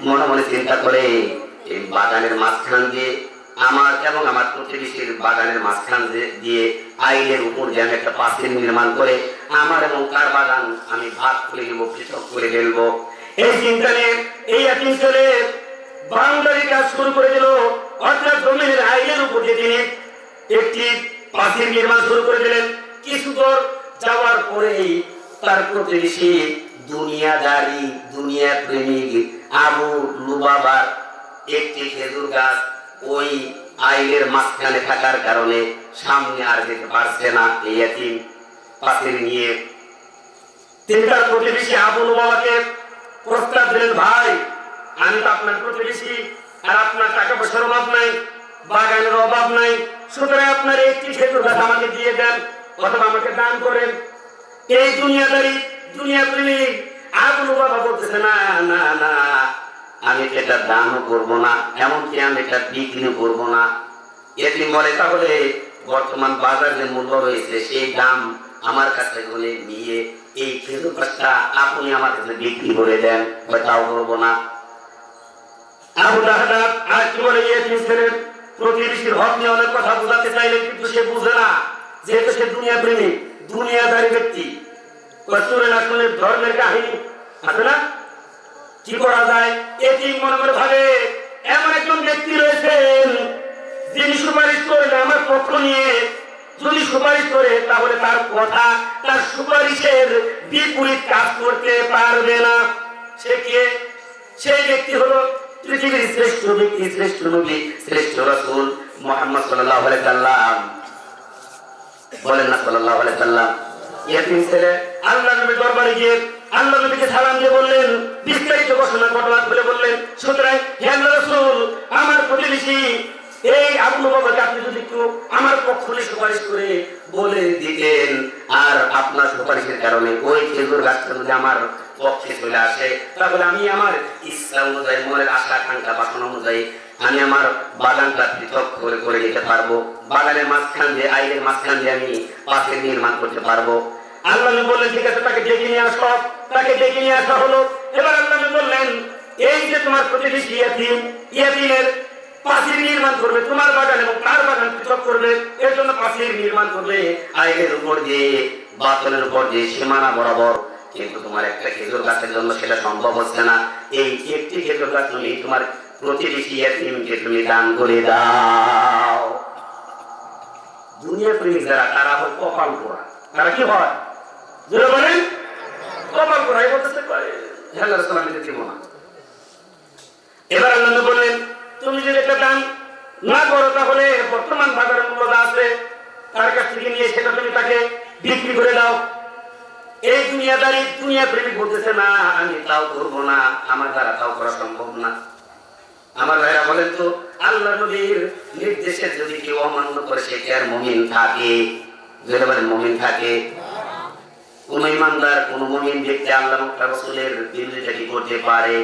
মনে মনে চিন্তা করে এই বাগানের মাঝখান দিয়ে আমার এবং আমার প্রতিবেশীর বাগানের মাঝখান দিয়ে আইলের উপর যে আমি একটা পাঁচিল নির্মাণ করে আমার এবং তার বাগান আমি ভাগ করে নেব, পৃথক করে ফেলবো। এই চিন্তা নিয়ে এই ইয়াতীম ছেলে বাউন্ডারি কাজ শুরু করে দিল, অর্থাৎ জমির আইলের উপর দিয়ে তিনি একটি পাঁচিল নির্মাণ শুরু করে দিলেন। কিছু দূর যাওয়ার পরেই তার প্রতিবেশী দুনিয়াদারি, দুনিয়া প্রেমিক আবু লুবাবার একটি খেজুর গাছ ওই আইলের মাঝখানে থাকার কারণে সামনে আর যেতে পারছে না। এই ইয়াতীম পাঁচিল নিয়ে তিনি তার প্রতিবেশী আবু লুবাবাকে প্রস্তাব দিলেন, ভাই আমি তো আপনার প্রতিবেশী, আর আপনার টাকা পয়সার অভাব নাই, বাগানের অভাব নাই, সুতরাং আপনার একটি খেজুর গাছ আমাকে দিয়ে দেন অথবা আমাকে দান করেন। এই দুনিয়াদারি, দুনিয়া প্রেমিক আবু লুবাবা বলতেছে, না না না, আমি এটা দানও করবো না, এমনকি আমি এটা বিক্রি করবো না। ইয়াতীম বলে, তাহলে বর্তমান বাজার যে মূল্য রয়েছে সেই দাম আমার কাছে বলে নিয়ে এই খেজুর গাছটা আপনি আমার কাছে বিক্রি করে দেন, তাও করবো না। আবু দাহাদা আর কি বলে, ইয়াতীম ছেলের প্রতিবেশীর হক নিয়ে অনেক কথা বোঝাতে চাইলে কিন্তু সে বুঝে না, যেহেতু সে দুনিয়া প্রেমিক, দুনিয়াদারি ব্যক্তি। রাসূলের আসলের ধর্মের কাহিনী আছে না, কি করা যায়? এটি মনে মনে ভাবে এমন একজন ব্যক্তি রয়েছেন যিনি সুপারিশ করলে আমার পক্ষ নিয়ে, যদি সুপারিশ করে তাহলে তার কথা, তার সুপারিশের বিপরীত কাজ করতে পারবে না। সে কে? সেই ব্যক্তি হলো পৃথিবীর শ্রেষ্ঠ ব্যক্তি, শ্রেষ্ঠ নবী, শ্রেষ্ঠ রাসূল মুহাম্মদ সাল্লাল্লাহু আলাইহি সাল্লাম। বলেন না সাল্লাল্লাহু আলাইহি সাল্লাম। ইয়াতীম ছেলে আল্লাহর নবীর দরবারে গিয়ে আল্লাহ নবীকে সালাম দিয়ে বললেন, বিস্তারিত ঘটনা খুলে বললেন, সুতরাং হে আল্লাহর রাসূল, আমার প্রতিবেশী এই আবু লুবাবাকে আপনি যদি একটু আমার পক্ষ নিয়ে সুপারিশ করে বলে দিতেন, আর আপনার সুপারিশের কারণে ওই খেজুর গাছটা যদি আমার পক্ষে চলে আসে, তাহলে আমি আমার ইচ্ছা অনুযায়ী, মনের আশা আকাঙ্ক্ষা বাসনা অনুযায়ী আমি আমার বাগানটা পৃথক করে করে দিতে পারবো, বাগানের মাঝখান দিয়ে আইলের মাঝখান দিয়ে আমি পাশের নির্মাণ করতে পারবো। আল্লাহ নবী বললেন ঠিক আছে, তাকে ডেকে নিয়ে আসো। তাকে ডেকে নিয়ে আসা হলো। এবার আল্লাহ নবী বললেন এই যে তোমার প্রতিবেশী ইয়াতীম, ইয়াতীমের পাঁচিল নির্মাণ করবে, তোমার বাগান এবং তার বাগান পৃথক করবে, এর জন্য পাঁচিল নির্মাণ করবে আইলের উপর দিয়ে, বাতলের উপর দিয়ে, সীমানা বরাবর। কিন্তু তোমার একটা খেজুর গাছের জন্য সেটা সম্ভব হচ্ছে না। এই একটি খেজুর গাছ তুমি তোমার প্রতিবেশী ইয়াতীমকে তুমি দান করে দাও। দুনিয়া প্রেমিক যারা, তারা হয় কপাল পোড়া। তারা কি হয় যেটা বলেন কপাল করাই বলতেছে দিব না। এবার আল্লাহ নবী বললেন তুমি যদি একটা দান না করো তাহলে বর্তমান বাজারের মূল্য যা আছে তার কাছ থেকে নিয়ে সেটা তুমি তাকে বিক্রি করে দাও। এই দুনিয়াদারি, দুনিয়া প্রেমিক বলতেছে না আমি তাও করবো না, আমার দ্বারা তাও করা সম্ভব না। আমার ভাইরা বলেন তো, আল্লাহ নবীর নির্দেশে যদি কেউ অমান্য করে সে কি আর মুমিন থাকে? যদি বলেন মুমিন থাকে? কোন ইমানদার, কোন মুমিন ব্যক্তি আল্লাহ এবং রাসূলের বিরোধিতা কি করতে পারে?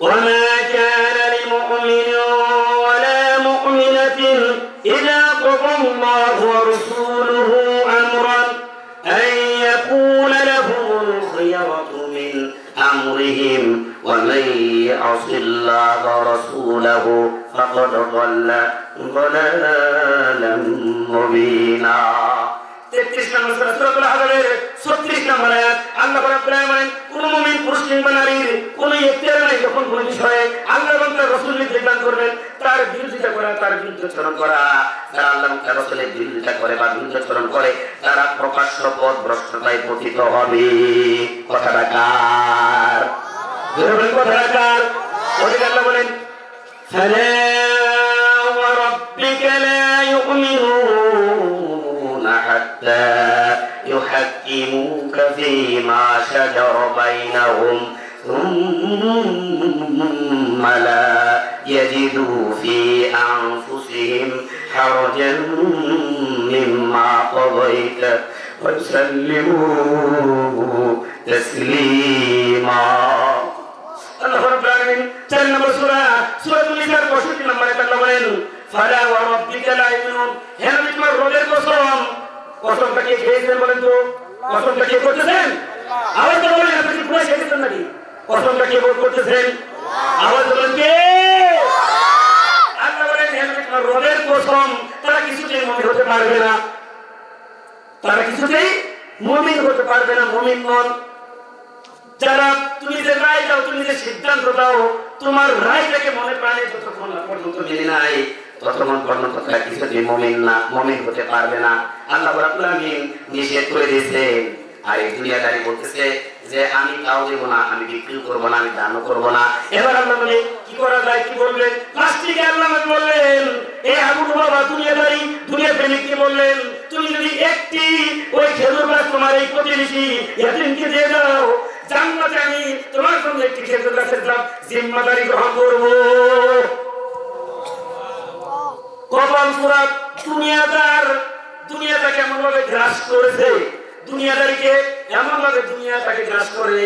وما كان لمؤمن ولا مؤمنة إذا قضى الله ورسوله أمرا أن يكون لهم الخيرة من أمرهم ومن يعص الله ورسوله فقد ضل ضلالا مبينا। 33 নম্বর সূরা সূরাতুল আহজাবের 36 নম্বর আয়াত আল্লাহ রাব্বুল আলামিন কোন মুমিন পুরুষ কিংবা নারীর কোন ইখতিয়ার নাই যখন কোন বিষয়ে আল্লাহ এবং তার রাসূল নির্দেশ করবেন তার বিরোধিতা করা, তার বিরুদ্ধাচরণ করা। যারা আল্লাহ এবং তার রাসূলের বিরোধিতা করে বা বিরুদ্ধাচরণ করে তারা প্রকাশ্য পথভ্রষ্টতায় পতিত হবে। কথাটা কার? বলেন কথাটা কার? ওদিকে আল্লাহ বলেন ফালা ওয়া রাব্বিকা লা ইউমিনুন حتى يحكموك فيما شجر بينهم ثم لا يجدوا في أنفسهم حرجا مما قضيت ويسلموا تسليما। আল্লাহ রাব্বুল আলামিন 4 নম্বর সূরা সূরাতুল নিসার 65 নম্বরে আল্লাহ বলেন ফালা ওয়া রাব্বিকা লা ইউমিনুন, হে নবী তোমার রবের কসম। কসমটা কে খেয়েছেন বলেন তো? কসমটা কে করতেছেন? আওয়াজ তো বলেন, আপনি কি পুরো খেয়েছেন নাকি? কসমটা কে করতেছেন? আওয়াজ বলেন কে? আল্লাহ বলেন হে নবী তোমার রবের কসম, তারা কিছুতেই মুমিন হতে পারবে না, তারা কিছুতেই মুমিন হতে পারবে না, মুমিন নন। যারা তুমি যে রায় দাও, তুমি যে সিদ্ধান্ত দাও, তোমার রায়টাকে মনে প্রাণে যতক্ষণ না পর্যন্ত মেনে নাই ততক্ষণ পর্যন্ত তারা কিছুতেই মুমিন না, মুমিন হতে পারবে না। আল্লাহ রাব্বুল আলামিন নিষেধ করে দিয়েছে। আর এই দুনিয়াদারি বলতেছে যে আমি তাও দেব না, আমি বিক্রি করবো না, আমি দানও করবো না। এবার আল্লাহ বলে কি করা যায়, কি বললেন? লাস্টিকে আল্লাহ বললেন এই আবু বাবা দুনিয়াদারি, দুনিয়া প্রেমিক কি বললেন তুমি যদি একটি ওই খেজুর গাছ তোমার এই প্রতিবেশী ইয়াতীমকে দিয়ে দাও, জান্নাতে আমি তোমার জন্য একটি খেজুর গাছের দাম জিম্মাদারি গ্রহণ করব। কপাল পুরা দুনিয়াদার, দুনিয়াটা কেমন ভাবে গ্রাস করেছে, দুনিয়াদারিকে এমন ভাবে দুনিয়া তাকে গ্রাস করে।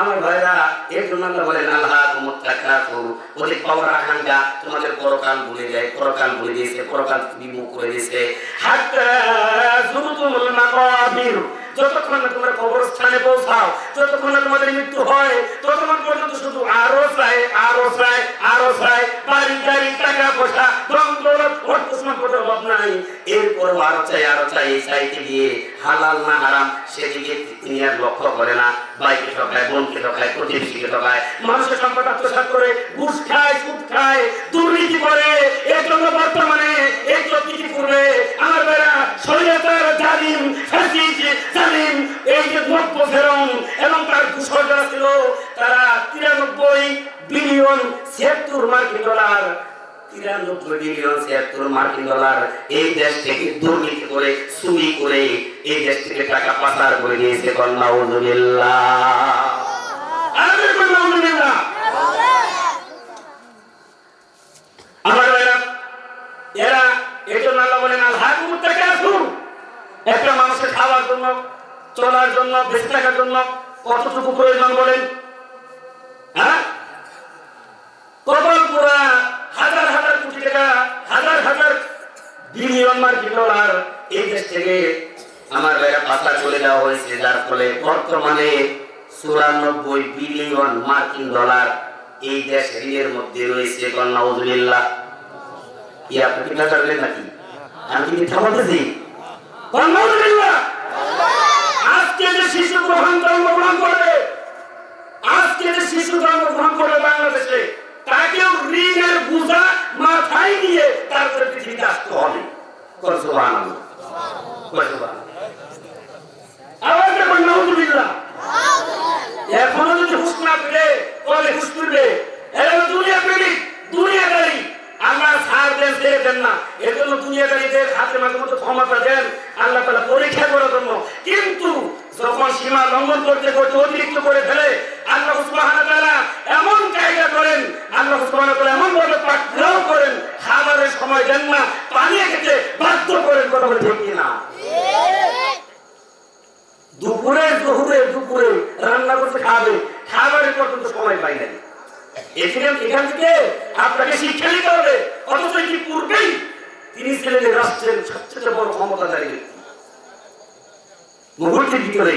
আমার ভাইরা, এর জন্য আল্লাহ বলেন আল্লাহুম্মা তাকাসুর, অধিক পাওয়ার আকাঙ্ক্ষা তোমাদের পরকাল ভুলে যায়, পরকাল ভুলে দিয়েছে, পরকাল বিমুখ করে দিয়েছে। হাত্তা যুরতুমুল মাকাবির, যতক্ষণ না তোমরা কবরস্থানে পৌঁছাও, যতক্ষণ না তোমাদের মৃত্যু হয়, ততক্ষণ পর্যন্ত শুধু আরো চায়, আরো চায়, আরো চায়, বাড়ি গাড়ি টাকা পয়সা ধন দৌলত অর্থ সম্পদের অভাব নাই, এরপর আরো চাই, আরো চাই, চাইতে গিয়ে হালাল না হারাম সেদিকে তিনি আর লক্ষ্য করে না। বাইকে ঠকায়, বোনকে ঠকায়, প্রতিবেশীকে ঠকায়, মানুষের সম্পদ আত্মসাৎ করে, ঘুষ খায়, সুদ খায়, দুর্নীতি করে। এর জন্য বর্তমানে এই দুর্নীতি করবে আমার বেড়া শরীয়তের জালিম ফাসিস্ট জালিম এই যে নব্য ফেরন এবং তার দূষর যারা ছিল তারা 93 বিলিয়ন 76 মার্কিন ডলার, 93 বিলিয়ন 76 মার্কিন ডলার এই দেশ থেকে দুর্নীতি করে, চুরি করে এই দেশ থেকে টাকা পাচার করে দিয়েছে। নাউযুবিল্লাহ, আমাদের কোন নাউযুবিল্লাহ। আমার ভাইরা, এরা এই জন্য আল্লাহ বলেন আল্লাহুম্মা তাকাসুর, একটা মানুষের খাওয়ার জন্য, চলার জন্য, বেঁচে থাকার জন্য কতটুকু প্রয়োজন বলেন? হ্যাঁ, কপাল পুরা হাজার হাজার কোটি টাকা, হাজার হাজার বিলিয়ন মার্কিন ডলার এই দেশ থেকে আমার ভাইরা পাচার করে দেওয়া হয়েছে, যার ফলে বর্তমানে 94 বিলিয়ন মার্কিন ডলার এই দেশ ঋণের মধ্যে রয়েছে। নাউজুবিল্লাহ। কি আপনি কি টাকা দিলেন নাকি? আমি কি মিথ্যা বলতেছি? নাউজুবিল্লাহ। আজকে যে শিশু জন্মগ্রহণ করবে, আজকে যে শিশু জন্মগ্রহণ করবে বাংলাদেশে, তাকেও ঋণের বোঝা মাথায় নিয়ে তারপরে পৃথিবীতে আসতে হবে। সুবহানাল্লাহ। আওয়াজ দেবেন নাউজুবিল্লাহ। এখনো যদি হুঁশ না পেলে কবে হুঁশ ফিরবে? এরা দুনিয়া প্রেমিক, দুনিয়াদারি। আল্লাহ ছাড় দেন, ছেড়ে দেন না। এর জন্য দুনিয়াদারিদের হাতে মাঝে মধ্যে ক্ষমতা দেন আল্লাহ তাআলা পরীক্ষা করার জন্য। কিন্তু যখন সীমা লঙ্ঘন করতে করতে অতিরিক্ত করে ফেলে, আল্লাহ সুবহানাহু ওয়া তাআলা এমন কায়দা করেন, আল্লাহ সুবহানাহু ওয়া তাআলা এমন ভাবে পাকড়াও করেন, খাবারের সময় দেন না, পানি খেতে বাধ্য করেন। কথা বলে ঠিক কিনা? দুপুরে দুপুরে রান্না করতে খাবে, খাবারের পর্যন্ত সময় পাই না। এখান থেকে আপনাকে শিক্ষা নিতে হবে। অথচ কি পূর্বেই তিনি ছিলেন রাষ্ট্রের সবচেয়ে বড় ক্ষমতাধারী ব্যক্তি। মুহূর্তের ভিতরে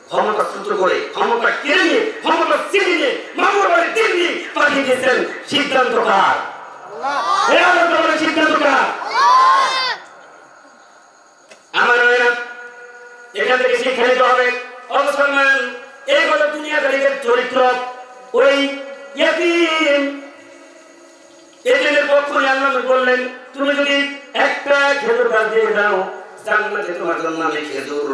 ক্ষমতা সূত্র করে, ক্ষমতা কেড়ে নিয়ে, ক্ষমতা ছিনিয়ে নিয়ে মামুর বাড়ি দিল্লি পাঠিয়ে দিয়েছেন। সিদ্ধান্ত কার? সিদ্ধান্ত কার? আমার এখান থেকে শিক্ষা নিতে হবে। অবসম্মান এই হলো দুনিয়াদারীদের চরিত্র। ওই এতিমের পক্ষ নিয়ে আল্লাহ বললেন, তুমি যদি একটা খেজুর গাছ দিয়ে দাও, জান্নাতে তোমার জন্য আমি খেজুর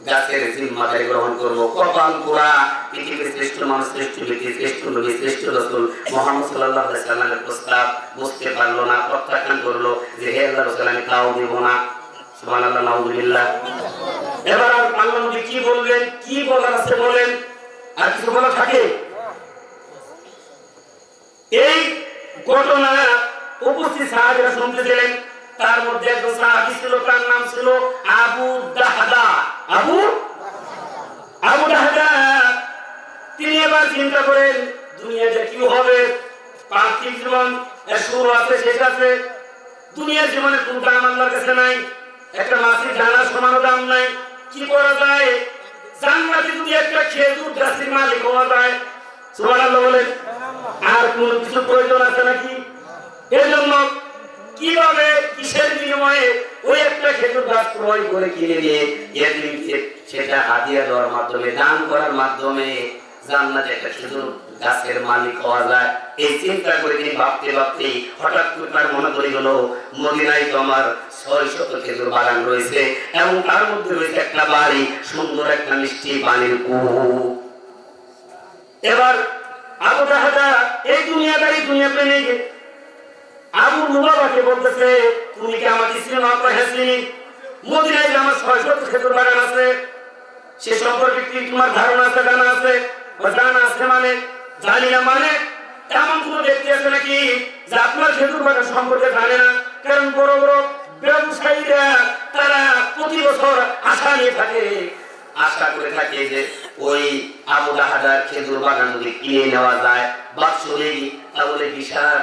গাছের জিম্মাদারি গ্রহণ করব। কপাল পোড়া পৃথিবীর শ্রেষ্ঠ মানুষ, শ্রেষ্ঠ ব্যক্তি, শ্রেষ্ঠ নবী, শ্রেষ্ঠ রাসূল মুহাম্মদ সাল্লাল্লাহু আলাইহি ওয়াসাল্লামের প্রস্তাব বুঝতে পারলো না, প্রত্যাখ্যান করলো যে হে আল্লাহর রাসূল আমি তাও দেব না। সুবহানাল্লাহ, নাউজুবিল্লাহ। এবার আল্লাহ নবী কি বললেন? কি বলার আছে বলেন? আর কিছু বলা থাকে? এই ঘটনা উপস্থিত সাহাবীরা শুনতেছিলেন। তার মধ্যে একজন সাহাবী ছিল, তার নাম ছিল আবু দাহদা। আবু দাহদা। তিনি এবার চিন্তা করেন দুনিয়াতে কি হবে, পার্থিব জীবন শুরু আছে, শেষ আছে। দুনিয়ার জীবনে কোন দাম আল্লাহর কাছে নাই, একটা মাছের দানার সমান দাম নাই। কি করা যায়? জান্নাতে যদি একটা খেজুর গাছের মালিক হওয়া যায়, সুবহানাল্লাহ বলেন, আর কোন কিছু প্রয়োজন আছে নাকি? এর জন্য কিভাবে, কিসের বিনিময়ে ওই একটা খেজুর গাছ ক্রয় করে কিনে নিয়ে এতিমকে সেটা হাদিয়া দেওয়ার মাধ্যমে, দান করার মাধ্যমে জান্নাতে একটা খেজুর গাছের মালিক হওয়া যায়। এই চিন্তা করে তিনি ভাবতে ভাবতে হঠাৎ করে তার মনে পড়ে গেল মদিনায় তো আমার 600 খেজুর বাগান রয়েছে এবং তার মধ্যে রয়েছে একটা বাড়ি, সুন্দর একটা মিষ্টি পানির কূপ। এবার আবু দাহদা এই দুনিয়াদারি, দুনিয়া প্রেমিক আবু লুবাবাকে বলতেছে, তুমি কি আমাকে চিনো? আমরা হাসি মদিনায় যে আমার 600 খেজুর বাগান আছে, সে সম্পর্কে কি তোমার ধারণা আছে, জানা আছে? জানা আছে মানে জানি না মানে এমন কোন ব্যক্তি আছে নাকি যে আপনার খেজুর বাগান সম্পর্কে জানে না? কারণ বড় বড় ব্যবসায়ীরা তারা প্রতি বছর আশা নিয়ে থাকে, আশা করে থাকে যে ওই আবু দাহদার খেজুর বাগান যদি কিনে নেওয়া যায় বাৎসরিক, তাহলে বিশাল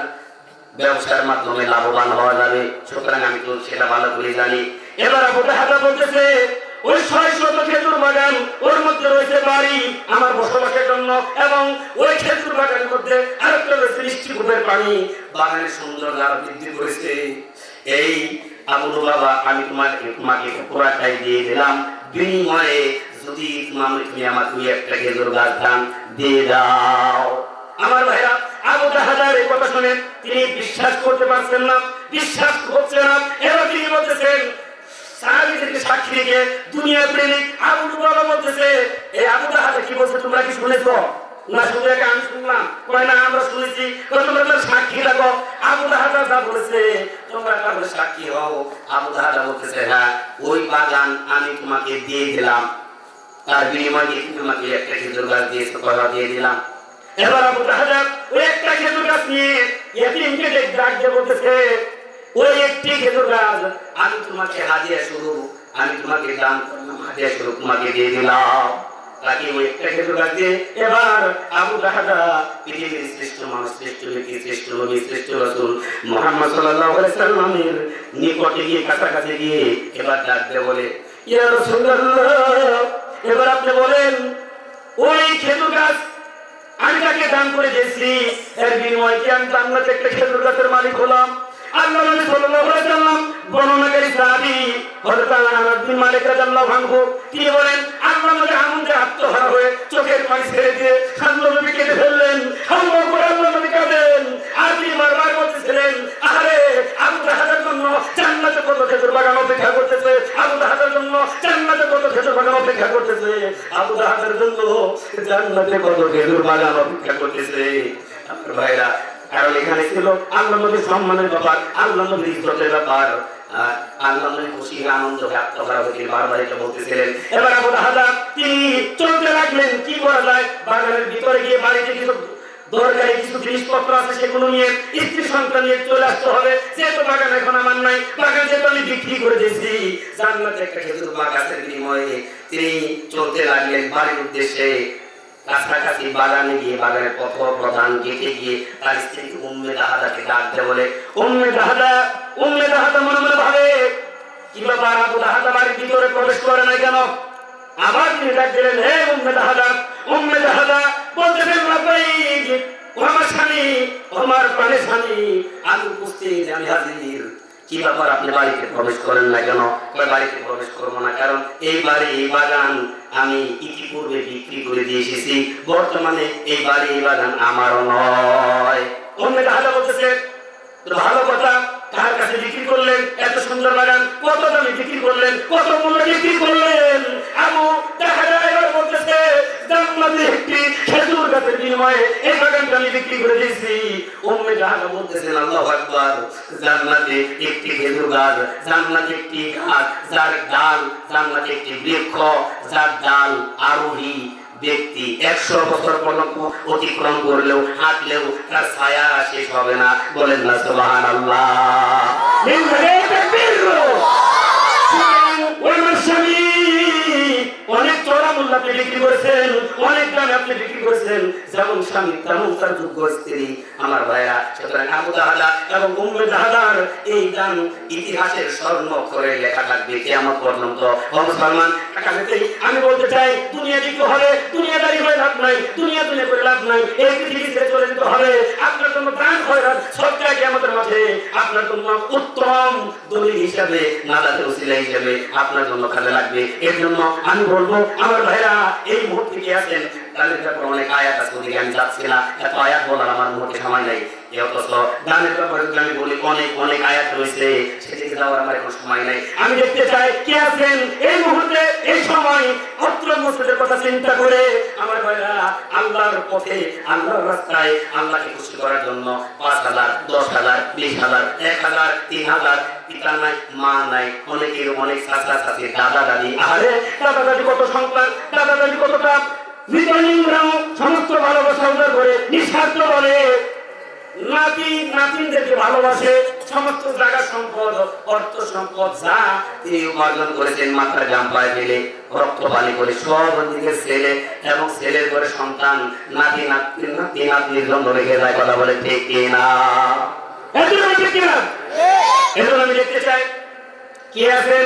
ব্যবসার মাধ্যমে লাভবান হওয়া যাবে। সুতরাং আমি তো সেটা ভালো করে জানি। এবার আবু দাহদা বলতেছে ওই 600 খেজুর বাগান, ওর মধ্যে রয়েছে বাড়ি আমার বসবাসের জন্য, এবং ওই খেজুর বাগানের মধ্যে আরেকটা রয়েছে মিষ্টি কূপের পানি। বাগানের সৌন্দর্য আরো বৃদ্ধি করেছে। এই আবু লুবাবা, আমি তোমাকে পুরাটাই দিয়ে দিলাম, বিনিময়ে যদি তুমি আমাকে একটা খেজুর গাছ দান দিয়ে দাও। আমার ভাইরা, আবু দাহদার এই কথা শুনে তিনি বিশ্বাস করতে পারছেন না, বিশ্বাস করছে না। এবার তিনি বলতেছেন, সাহাবীদেরকে সাক্ষী রেখে দুনিয়া প্রেমিক আবু লুবাবা বলতেছে, এই আবু দাহদা কি বলছে তোমরা কি শুনেছো? না শুধু একা আমি শুনলাম, কয় না আমরা শুনেছি। তোমরা তার সাক্ষী রাখো। আবু দাহদা যা বলেছে তোমরা তাহলে সাক্ষী হও। আবু দাহদা বলতেছে, হ্যাঁ ওই বাগান আমি তোমাকে দিয়ে দিলাম, তার বিনিময়ে তোমাকে একটা খেজুর গাছ দিয়েছে, কথা দিয়ে দিলাম। এবার আবু দাহদা ওই একটা খেজুর গাছ নিয়ে এতিমকে ডাক দিয়ে বলতেছে, ওই একটি খেজুর গাছ আমি তোমাকে হাদিয়া স্বরূপ, আমি তোমাকে দান করলাম, হাদিয়া স্বরূপ তোমাকে দিয়ে দিলাম। তাকে ওই একটা খেজুর গাছ দিয়ে এবার আবু দাহাদা পৃথিবীর শ্রেষ্ঠ মানুষ, শ্রেষ্ঠ ব্যক্তি, শ্রেষ্ঠ নবী, শ্রেষ্ঠ রাসূল মুহাম্মদ সাল্লাল্লাহু আলাইহি সাল্লামের নিকটে গিয়ে কাছাকাছি গিয়ে এবার ডাক দিয়ে বলে, ইয়া রাসূলুল্লাহ, এবার আপনি বলেন ওই খেজুর গাছ আমি তাকে দান করে দিয়েছি, এর বিনিময়ে কি আমি জান্নাতে একটা খেজুর গাছের মালিক হলাম? আল্লাহ নবী সাল্লাল্লাহু আলাইহি সাল্লাম বর্ণনাকারী সাহাবী হযরত আনাস বিন মালিক রাদিয়াল্লাহু আনহু তিনি বলেন, আল্লাহ নবী আনন্দে আত্মহারা হয়ে চোখের পানি ছেড়ে দিয়ে আল্লাহ নবী কেঁদে ফেললেন। আল্লাহু আকবার, আল্লাহ নবী কাঁদেন। আর তিনি বারবার বলতেছিলেন, আরে আবু দাহাদার জন্য জান্নাতে কত খেজুর বাগান অপেক্ষা করতেছে, আবু দাহাদার জন্য জান্নাতে কত খেজুর বাগান অপেক্ষা করতেছে, আবু দাহাদার জন্য জান্নাতে কত খেজুর বাগান অপেক্ষা করতেছে। আমার ভাইরা, কারণ এখানে ছিল আল্লাহ নবীর সম্মানের ব্যাপার, আল্লাহ নবীর ইজ্জতের ব্যাপার, আল্লাহ নবীর খুশি আনন্দ আত্মহারা হয়ে বারবার এটা বলতেছিলেন। এবার আবু দাহাদা তিনি চলতে লাগলেন, কি করা যায়, বাগানের ভিতরে গিয়ে বাড়িতে কিছু দরকারি কিছু জিনিসপত্র আছে সেগুলো নিয়ে স্ত্রী সন্তান নিয়ে চলে আসতে হবে, যেহেতু বাগান এখন আমার নাই, বাগান যেহেতু আমি বিক্রি করে দিয়েছি, জান্নাতে একটা খেজুর বাগানের বিনিময়ে তিনি চলতে লাগলেন বাড়ির উদ্দেশ্যে। কাছাকাছি বাগানে গিয়ে বাগানের পথ প্রধান গেটে গিয়ে তার স্ত্রী উম্মে দাহাদাকে ডাক দিয়ে বলে, উম্মে দাহাদা মনে মনে ভাবে, কি ব্যাপার, আবু দাহাদা বাড়ির ভিতরে প্রবেশ করে নাই কেন? আবার তিনি ডাক দিলেন, হে উম্মে দাহাদা বলতেছেন, ও আমার স্বামী, আমার প্রাণের স্বামী, আমি উপস্থিত, আমি হাজির। কি ব্যাপার, আপনি বাড়িতে প্রবেশ করেন না কেন? বাড়িতে প্রবেশ করবো না, কারণ এই বাড়ি এই বাগান আমি ইতিপূর্বে বিক্রি করে দিয়ে এসেছি, বর্তমানে এই বাড়ি এই বাগান আমারও নয়। উম্মে দাহাদা বলতেছে, ভালো কথা, কার কাছে বিক্রি করলেন? এত সুন্দর বাগান কত দামে বিক্রি করলেন, কত মূল্যে বিক্রি করলেন? আবু দাহাদা এবার বলতেছে, জান্নাতে একটি খেজুর গাছের বিনিময়ে এই বাগানটা আমি বিক্রি করে দিয়েছি। উম্মে দাহাদা বলতেছেন, আল্লাহু আকবার, জান্নাতে একটি খেজুর গাছ, জান্নাতে একটি গাছ যার ডাল, জান্নাতে একটি বৃক্ষ যার ডাল আরোহী ব্যক্তি 100 বছর পর্যন্ত অতিক্রম করলেও হাঁটলেও তার ছায়া শেষ হবে না। বলেন না সুবহানাল্লাহ। অনেক চড়া মূল্য আপনি বিক্রি করেছেন, অনেক দামে আপনি বিক্রি করেছেন, যেমন স্বামী তেমন তার যোগ্য স্ত্রী। আমার ভাইরা, সুতরাং আবু দাহাদা এবং উম্মে দাহাদার এই দান ইতিহাসের স্বর্ণ অক্ষরে লেখা থাকবে কিয়ামত পর্যন্ত। ও মুসলমান, আমি বলতে চাই, দুনিয়া দিতে হবে, দুনিয়াদারি হয়ে লাভ নাই, দুনিয়া করে লাভ নাই, এই পৃথিবী ছেড়ে চলে যেতে হবে। আপনার জন্য প্রাণ খয়রাত সবটাই কিয়ামতের মাঠে আপনার জন্য উত্তম দলিল হিসাবে, নাজাতের ওসিলা হিসাবে আপনার জন্য কাজে লাগবে। এর জন্য আমি বলবো, আমার ভাইরা এই মুহূর্তে কি আছেন, তাহলে অনেক আয়াত আছে, ওদিকে আমি যাচ্ছি না, এত আয়াত বলার আমার মুহূর্তে সময় নেই। দানের ব্যাপারে আমি বলি অনেক আয়াত রয়েছে, সেদিকে যাওয়ার আমার এখন সময় নাই। আমি দেখতে চাই কে আছেন এই মুহূর্তে এই সময় অত্র মসজিদের কথা চিন্তা করে আমার ভাইরা আল্লাহর পথে, আল্লাহর রাস্তায় আল্লাহকে খুশি করার জন্য 5,000, 10,000, 20,000, 1,000, 3,000 পিতা নাই, মা নাই, অনেকের অনেক চাচা চাচি, দাদা দাদি, আরে দাদা দাদি কত সন্তান, দাদা দাদি কতটা সমস্ত ভালোবাসা উদ্ধার করে নিঃস্বার্থ বলে নাতিনদেরকে ভালোবাসে, সমস্ত জায়গা সম্পদ, অর্থ সম্পদ যা তিনি উপার্জন করেছেন মাথায় জাম পায়ে ফেলে রক্ত পানি করে সব নিজের ছেলে এবং ছেলের ঘরে সন্তান নাতির জন্য রেখে যায়। কথা বলে ঠিক না? এখন আমি দেখতে চাই কে আছেন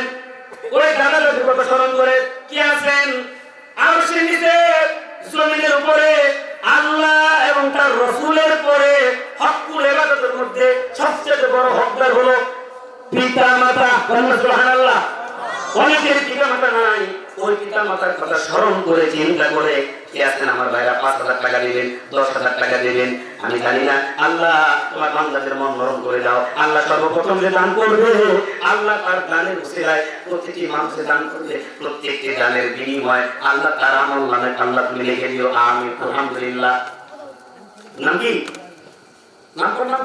ওই দাদা দাদির কথা স্মরণ করে, কে আছেন আরশের নিচে জমিনের উপরে আল্লাহ এবং তার রাসূলের পরে হকুল ইবাদতের মধ্যে সবচেয়ে বড় হকদার হলো পিতা মাতা। সুবহানাল্লাহ। অনেকের পিতা মাতা নাই, ওই পিতা মাতার কথা স্মরণ করে চিন্তা করে কে আছেন আমার ভাইরা 5,000 টাকা দিবেন, 10,000 টাকা দিবেন, আমি জানি না। আল্লাহ তোমার বান্দাদের মন নরম করে দাও। আল্লাহ সর্বপ্রথম যে দান করবে, আল্লাহ তার দানের উসিলায় প্রতিটি মানুষের দান করবে, প্রত্যেকটি দানের বিনিময় আল্লাহ তার আমল নামে আল্লাহ তুমি লিখে দিও। আমিন। আলহামদুলিল্লাহ। নাম কি? নাম কোন নাম?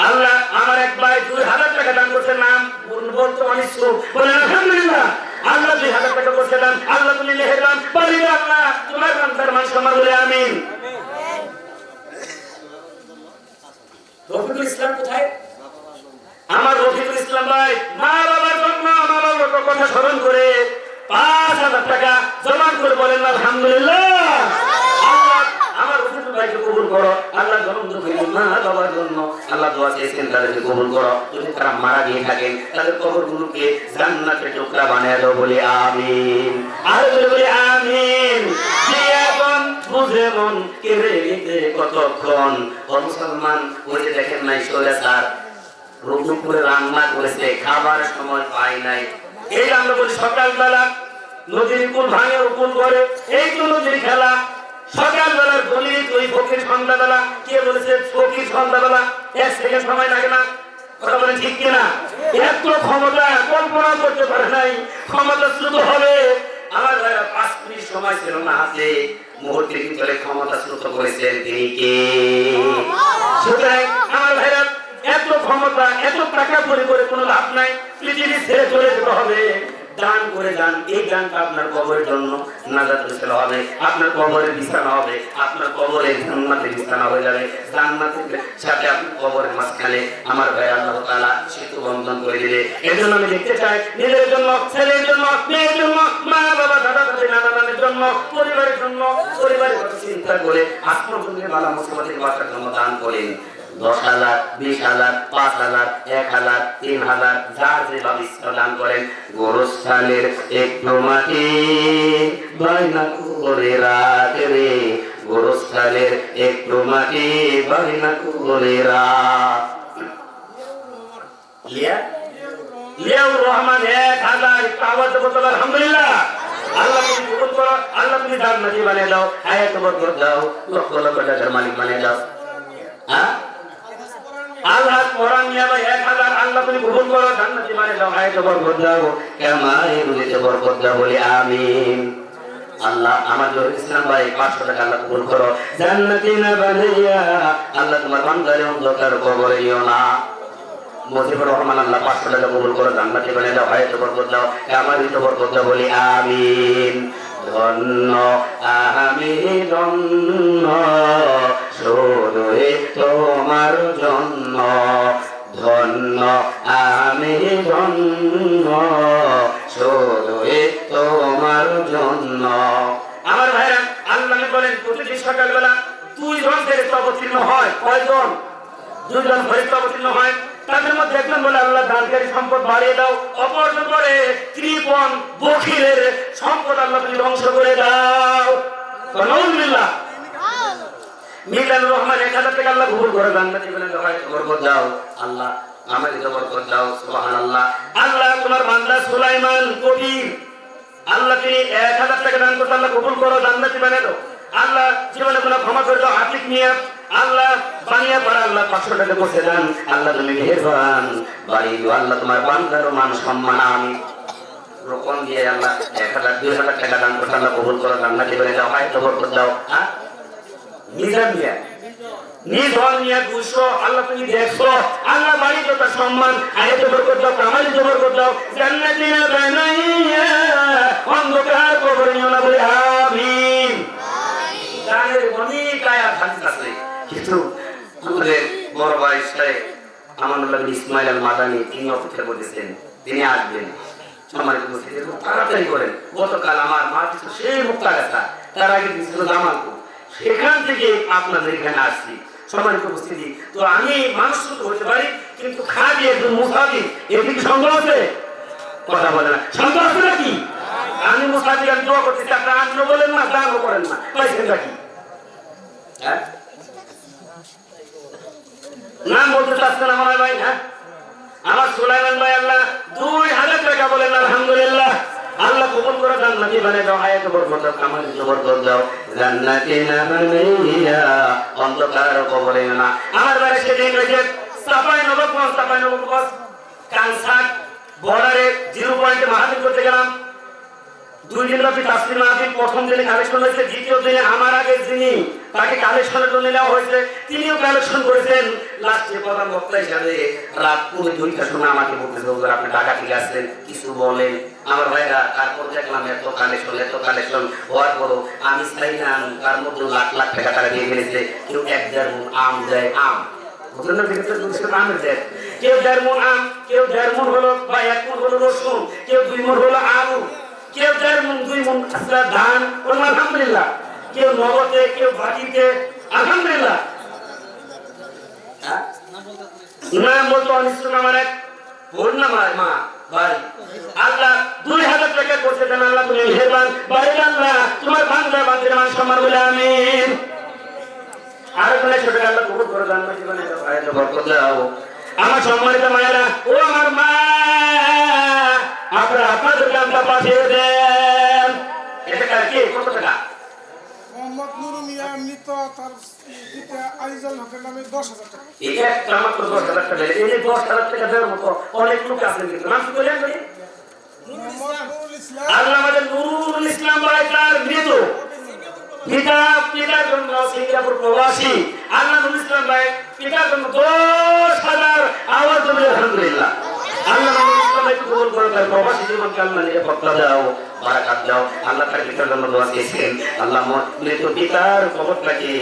আল্লাহ আমার এক ভাই 2,000 টাকা দান করছে, নাম বলতে অনিচ্ছুক, বলেন আলহামদুলিল্লাহ। আল্লাহ 2,000 টাকা করছে দান, আল্লাহ তুমি লিখে দান, বলি আল্লাহ তোমার বান্দার মান সম্মান বলে আমিন। রফিকুল ইসলাম কোথায়? আমার রফিকুল ইসলাম ভাই মা বাবার জন্য, মা বাবার কথা স্মরণ করে 5,000 টাকা জমা করে বলেন না আলহামদুলিল্লাহ। আল্লাহ আমার রসুল ভাইকে কবুল করো, আল্লাহ জনম দুঃখী মা বাবার জন্য আল্লাহ দোয়া চেয়েছেন তাদেরকে কবুল করো। যদি তারা মারা গিয়ে থাকেন তাদের কবরগুলোকে জান্নাতের টুকরা বানিয়ে দাও, বলি আমিন। আর বলি আমিন। বুঝে মন কেড়ে নিতে কতক্ষণ, ও মুসলমান ওই যে দেখেন নাই স্যার রুদ্রপুরে রান্না করেছে, খাবার সময় পাই নাই। এই আমরা বলি সকালবেলা নদীর কুল ভাঙে কুল করে, এই তো নদীর খেলা। সকালবেলার বলি ওই ফকির সন্ধ্যাবেলা, কে বলেছে ফকির সন্ধ্যাবেলা? 1 সেকেন্ড সময় লাগে না, কথা বলেন ঠিক কিনা? এত ক্ষমতা কল্পনা করতে পারে নাই, ক্ষমতা শ্রুত হবে। আমার ভাইরা 5 মিনিট সময় ছিল না হাতে, মুহূর্তের ভিতরে ক্ষমতা শ্রুত করেছেন তিনি কে? সুতরাং আমার ভাইরা এত ক্ষমতা, এত টাকা পরে করে কোনো লাভ নাই, পৃথিবী ছেড়ে চলে যেতে হবে। দান করে যান, এই দানটা আপনার কবরের জন্য নাজাতের উসিলা হবে, আপনার কবরের বিছানা হবে, আপনার কবরের জান্নাতের বিছানা হয়ে যাবে। জান্নাতের সাথে আপনার কবরের মাঝখানে আমার ভাই আল্লাহ তাআলা সেতু বন্ধন করে দিলে। এর জন্য আমি দেখতে চাই নিজের জন্য, ছেলের জন্য, মেয়ের জন্য, মা বাবা, দাদা দাদি, নানা নানির জন্য, পরিবারের জন্য, পরিবারের কথা চিন্তা করে আপনার জন্য বালা মুসিবতের বাঁচার জন্য দান করেন। 10,000, 20,000, 5,000, 1,000, 3,000, যার যেভাবে ইচ্ছা দান করেন। গোরস্থানের একটু মাটি বায়না করে রাখ রে, গোরস্থানের একটু মাটি বায়না করে রাখ। লিয়াউর রহমান 1,000, আওয়াজ বলতে আলহামদুলিল্লাহ। আল্লাহ তুমি কবুল করো, আল্লাহ তুমি জান্নাতি বানিয়ে দাও, হায়াত বরকত দাও, লক্ষ লক্ষ টাকার মালিক বানিয়ে দাও। হ্যাঁ, আল্লাহ কোরআন নিয়ে ভাই 1,000, আল্লাহ তুমি কবুল করো, জান্নাতি বানিয়ে দাও, হায়াত বরকত দাও, কামাই রুজিতে বরকত দাও, বলি আমিন। আল্লাহ আমাদের ইসলাম ভাই 500 টাকা আল্লাহ কবুল করো, জান্নাতি না বানাইয়া আল্লাহ তোমার বান্দারে অন্ধকার কবরে নিও না। মুজিবুর রহমান আল্লাহ 500 টাকা কবুল করো, জান্নাতি বানিয়ে দাও, হায়াত বরকত দাও, কামাই রুজিতে বরকত দাও, বলি আমিন। ধন্য আমি ধন্য শুধু তোমার জন্য, ধন্য আমি ধন্য শুধু তোমার জন্য। আমার ভাইরা আল্লাহ বলেন প্রতিদিন সকালবেলা 2 জন ফেরেশতা অবতীর্ণ হয়। কয়জন? 2 জন ফেরেশতা অবতীর্ণ হয়। তাদের মধ্যে একজন বলে আল্লাহ দানকারী সম্পদ বাড়িয়ে দাও, অপরজন বলে কৃপণ বখিলের সম্পদ আল্লাহ তুমি ধ্বংস করে দাও। আলহামদুলিল্লাহ। মিজানুর রহমান 1,000 টাকা আল্লাহ কবুল করে, জান্নাতি বানিয়ে দাও, বরকত দাও, আল্লাহ আমাকে বরকত দাও, সুবহানাল্লাহ। আল্লাহ তোমার বান্দা সুলাইমান কবির, আল্লাহ তিনি 1,000 টাকা দান করতে, আল্লাহ কবুল করো, জান্নাতি বানিয়ে দাও, আল্লাহ জীবনে কোনো ক্ষমা করে দাও। আতিক নিয়ে আল্লাহ বানিয়ে পড়া, আল্লাহ 500 টাকা বসে দেন, আল্লাহ তুমি মেহেরবান বাড়ি দিও, আল্লাহ তোমার বান্দার মান সম্মান আমি রকম দিয়ে আল্লাহ 1,000 2,000 টাকা দান করতে, আল্লাহ কবুল করো, জান্নাতি বানিয়ে দাও, হায়াত বরকত দাও। হ্যাঁ, মিজান নিয়া নিধন নিয়ে 200, আল্লাহ তুমি দেখছো, আল্লাহ বাড়ি তো তার সম্মান, হায়াত বরকত দাও, কামাই বরকত দাও, জান্নাতি না বানাইয়া অন্ধকার কবরে নিও না, বলে আমিন। দানের অনেক আয়াত হাদিস আছে, কিন্তু আমাদের বড় ভাই সাহেব আমানুল্লাহ বিন ইসমাইল আল মাদানী তিনি অপেক্ষা করতেছেন, তিনি আসবেন। সম্মানিত উপস্থিতি, তাড়াতাড়ি করেন। গতকাল আমার মা কিছু সেই মুক্তাগাছা, তার আগে ছিল জামালপুর, সেখান থেকে আপনাদের এখানে আসছি। সম্মানিত উপস্থিতি, তো আমি মানুষ হতে পারি, কিন্তু খাদি একজন মুসাফির, এদিকে সন্দেহ আছে? কথা বলে না, সন্দেহ আছে নাকি? আমি মুসাফির, আমি দোয়া করতেছি, আপনারা আন্ন বলেন না, দানও করেন না, পাইছেন নাকি? হ্যাঁ, নাম বলতে চাচ্ছেন আমার ভাই? হ্যাঁ, আমার সুলাইমান ভাই আল্লাহ 2,000 টাকা বলেন আলহামদুলিল্লাহ, আল্লাহ কবুল করে, জান্নাতি বানিয়ে দাও, হায়াত বরকত দাও, কামাই বরকত দাও, জান্নাতি না বানাইয়া অন্ধকার কবরে না। আমার বাড়ি সেদিন রয়েছে চাঁপাইনবাবগঞ্জ কানসাট বর্ডারে 0 পয়েন্টে মাহফিল করতে গেলাম। 2 দিন ব্যাপী তাফসীর মাহফিল। প্রথম দিনে কালেকশন হয়েছে, দ্বিতীয় দিনে আমার আগে যিনি তাকে কালেকশনের জন্য নেওয়া হয়েছে তিনিও কালেকশন করেছেন। লাস্টে প্রধান বক্তা হিসাবে রাত 2:30টার সময় আমাকে বলতেছে, আপনি ঢাকা থেকে আসছেন, কিছু বলেন। আমার ভাইরা তারপর দেখলাম এত কালেকশন হওয়ার পরও আমি চাইলাম, তার মধ্যে লাখ লাখ টাকা তারা দিয়ে ফেলেছে। কেউ 1-1.5 মণ আম দেয়, আম আমের দেয়, কেউ 1.5 মণ আম, কেউ 1.5 মণ হলো বা 1 মণ হলো রসুন, কেউ 2 মণ হলো আলু, কেউ 1.5 মণ 2 মণ আসলে ধান, আলহামদুলিল্লাহ। কেউ নগদে, কেউ বাকিতে, আলহামদুলিল্লাহ। না বলতো অনিষ্ট না মানে ভুল না মা ভাই। আল্লাহ 2000 টাকা করছে দেন, আল্লাহ তুমি মেহেরবান, বাড়ি আল্লাহ তোমার বান্দা বান্দির মান সম্মান বলে আমিন। আর কোনে ছোট আল্লাহ কবুল করে দান, জীবনে ফায়দা বরকত দাও। আমার সম্মানিত মায়েরা, ও আমার মা, আপনারা আপনাদের নামটা পাঠিয়ে দেন। এটা কি কত টাকা? মোহাম্মদ নুরু মিয়া মৃত, তার পিতা আইজাল হকের নামে 10,000 টাকা। এই একটা মাত্র 10,000 টাকা দিলে, এই যে 10,000 টাকা দেওয়ার মতো অনেক লোক আছে কিন্তু নাম কি বলেন ভাই? মোহাম্মদ নুরুল ইসলাম। আল্লাহ আমাদের নুরুল ইসলাম ভাই তার মৃত পিতার জন্য সিঙ্গাপুর প্রবাসী। আল্লাহ নুরুল ইসলাম ভাই পিতার জন্য 10,000 আওয়াজ দেবেন আলহামদুলিল্লাহ। আল্লাহ নুরুল ইসলাম ভাই কবুল করে তার প্রবাসী জীবনকে আল্লাহ নিরাপত্তা দাও, বারাকাত দাও। আল্লাহ তার পিতার জন্য দোয়া চেয়েছেন, আল্লাহ মৃত পিতার কবরটাকে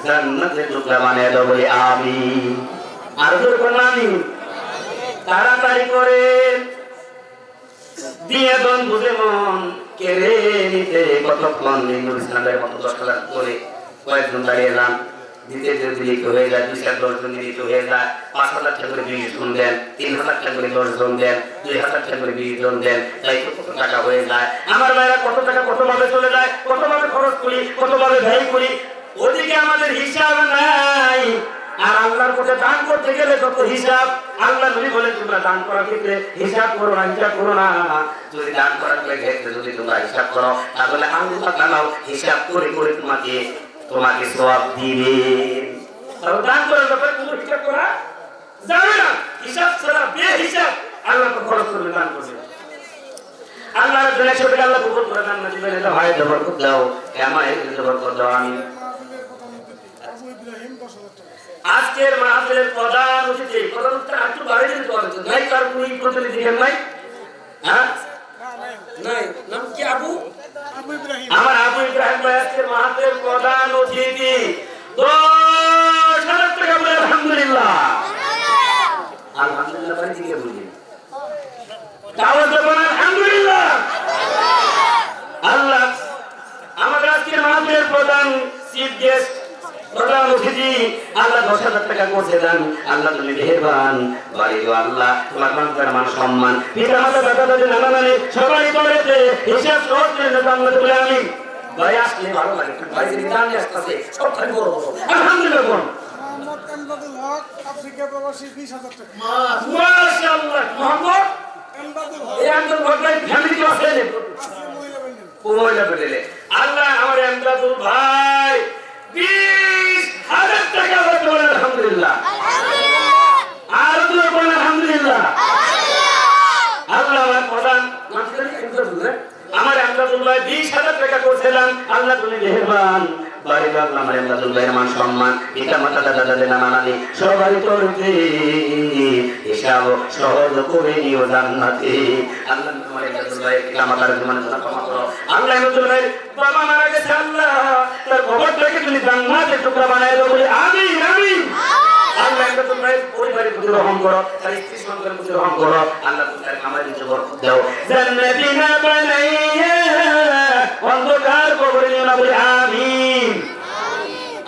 জান্নাতের টুকরা বানিয়ে দাও বলে আমিন। আর জোরে বলুন আমিন। তাড়াতাড়ি করেন, দিয়ে দন বুঝে মন কেড়ে নিতে কতক্ষণ। নুরুল ইসলামের মতো 10,000 করে কয়েকজন দাঁড়িয়ে যান, দিতে দিলিত হয়ে যায়, 2-4 জন দিলিত হয়ে যায়। 5,000 টাকা করে 20 জন দেন, 3,000 টাকা করে 10 জন দেন, 2,000 টাকা করে 20 জন দেন, তাই কত টাকা হয়ে যায়। আমার ভাইরা কত টাকা কতভাবে চলে যায়, কতভাবে খরচ করি, কতভাবে ব্যয় করি, ওদিকে আমাদের হিসাব নাই। আর আল্লাহর পথে দান করতে গেলে যত হিসাব, আল্লাহ নবী বলেন তোমরা দান করার ক্ষেত্রে হিসাব করো না, হিসাব করো না। যদি দান করার ক্ষেত্রে যদি তোমরা হিসাব করো, তাহলে আল্লাহ তাআলা হিসাব করে করে তোমাকে সওয়াব দিবেন। তাহলে দান করার ব্যাপারে কোনো হিসাব করা যাবে না। হিসাব ছাড়া বেহিসাব আল্লাহ তো খরচ করবে, দান করবে। আল্লাহর জন্য সবাই আল্লাহ কবুল করে দান না দিবেন, এটা ভাই বরকত দাও, আমায় বরকত দাও। আমি আবু ইব্রাহিম 10,000 টাকা। আজকের মাহফিলের প্রধান অতিথি একটু বাড়িয়ে দিতে পারেন নাই, তার কোন প্রতিনিধি নাই? হ্যাঁ নাই, নাম কি? আবু ইব্রাহিম। আমার আবু ইব্রাহিম ভাই আজকের মাহফিলের প্রধান অতিথি। 10,000 টাকা বলে আলহামদুলিল্লাহ। আলহামদুলিল্লাহ বাড়ি দিকে বুঝি দাওয়াত দেবেন আলহামদুলিল্লাহ। আল্লাহ আমাদের আজকের মাহফিলের প্রধান চিফ গেস্ট, প্রধান অতিথি, আল্লাহ 10,000 টাকা করছে দেন, আল্লাহ তুমি মেহেরবান, বাড়ি গো আল্লাহ তোমার বান্দার মান সম্মান, পিতা মাতা দাদা দাদি নানা নানি সবাই করেছে হিসাব সহজ করে জান্নাতে বলে আমিন। ভাই আসলে ভালো লাগে, ভাই যদি জানি আসতেছে সব খালি বড় বড় আলহামদুলিল্লাহ। মোহাম্মদ এমদাদুল হক আফ্রিকা প্রবাসী 20,000 টাকা। মাশাআল্লাহ। মোহাম্মদ এমদাদুল হক এই আন্দোলন ভাই ফ্যামিলি তো আছে আছে মহিলা বাহিনী। মহিলা পেলে আল্লাহ আমার এমদাদুল ভাই 20,000 টাকা বলে আলহামদুলিল্লাহ। আর দুটো বলে আলহামদুলিল্লাহ। আল্লাহ আমার প্রধান আমার এমদাদুল ভাই 20,000 টাকা করছিলাম, আল্লাহ তুমি মেহেরবান, বাড়ি আল্লাহ আমার এমদাদুল ভাইয়ের মান সম্মান, পিতা মাতা দাদা দাদি নানা নানি সবাই করতে হিসাব সহজ করে নিও জান্নাতে। আল্লাহ তোমার এমদাদুল ভাই পিতা মাতার জীবনে ক্ষমা করো। আল্লাহ এমদাদুল ভাই বাবা মারা গেছে, আল্লাহ তার খবরটাকে তুমি জান্নাতের টুকরা বানায় দাও বলি আমিন আমিন। আল্লাহ এমদাদুল ভাই পরিবারের প্রতি রহম করো, তার স্ত্রী সন্তানের প্রতি রহম করো। আল্লাহ তুমি তার খামারে বরকত দাও, জান্নাতি না বানাইয়া অন্ধকার কবরে নিও না বলি আমিন।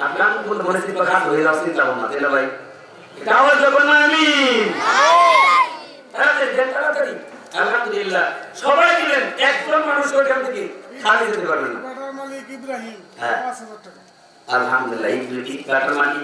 আপনার বলতে মনে চিন্তা খান হয়ে যাচ্ছে, চিন্তা ভাবনা তাই না ভাই? আওয়াজ যখন আমিন। তাড়াতাড়ি আলহামদুলিল্লাহ সবাই দিলেন, একজন মানুষ ওইখান থেকে খালি যেতে পারবেন না। ব্যাটার মালিক ইব্রাহিম হ্যাঁ। 5,000 টাকা। আলহামদুলিল্লাহ এই দুটি ব্যাটার মালিক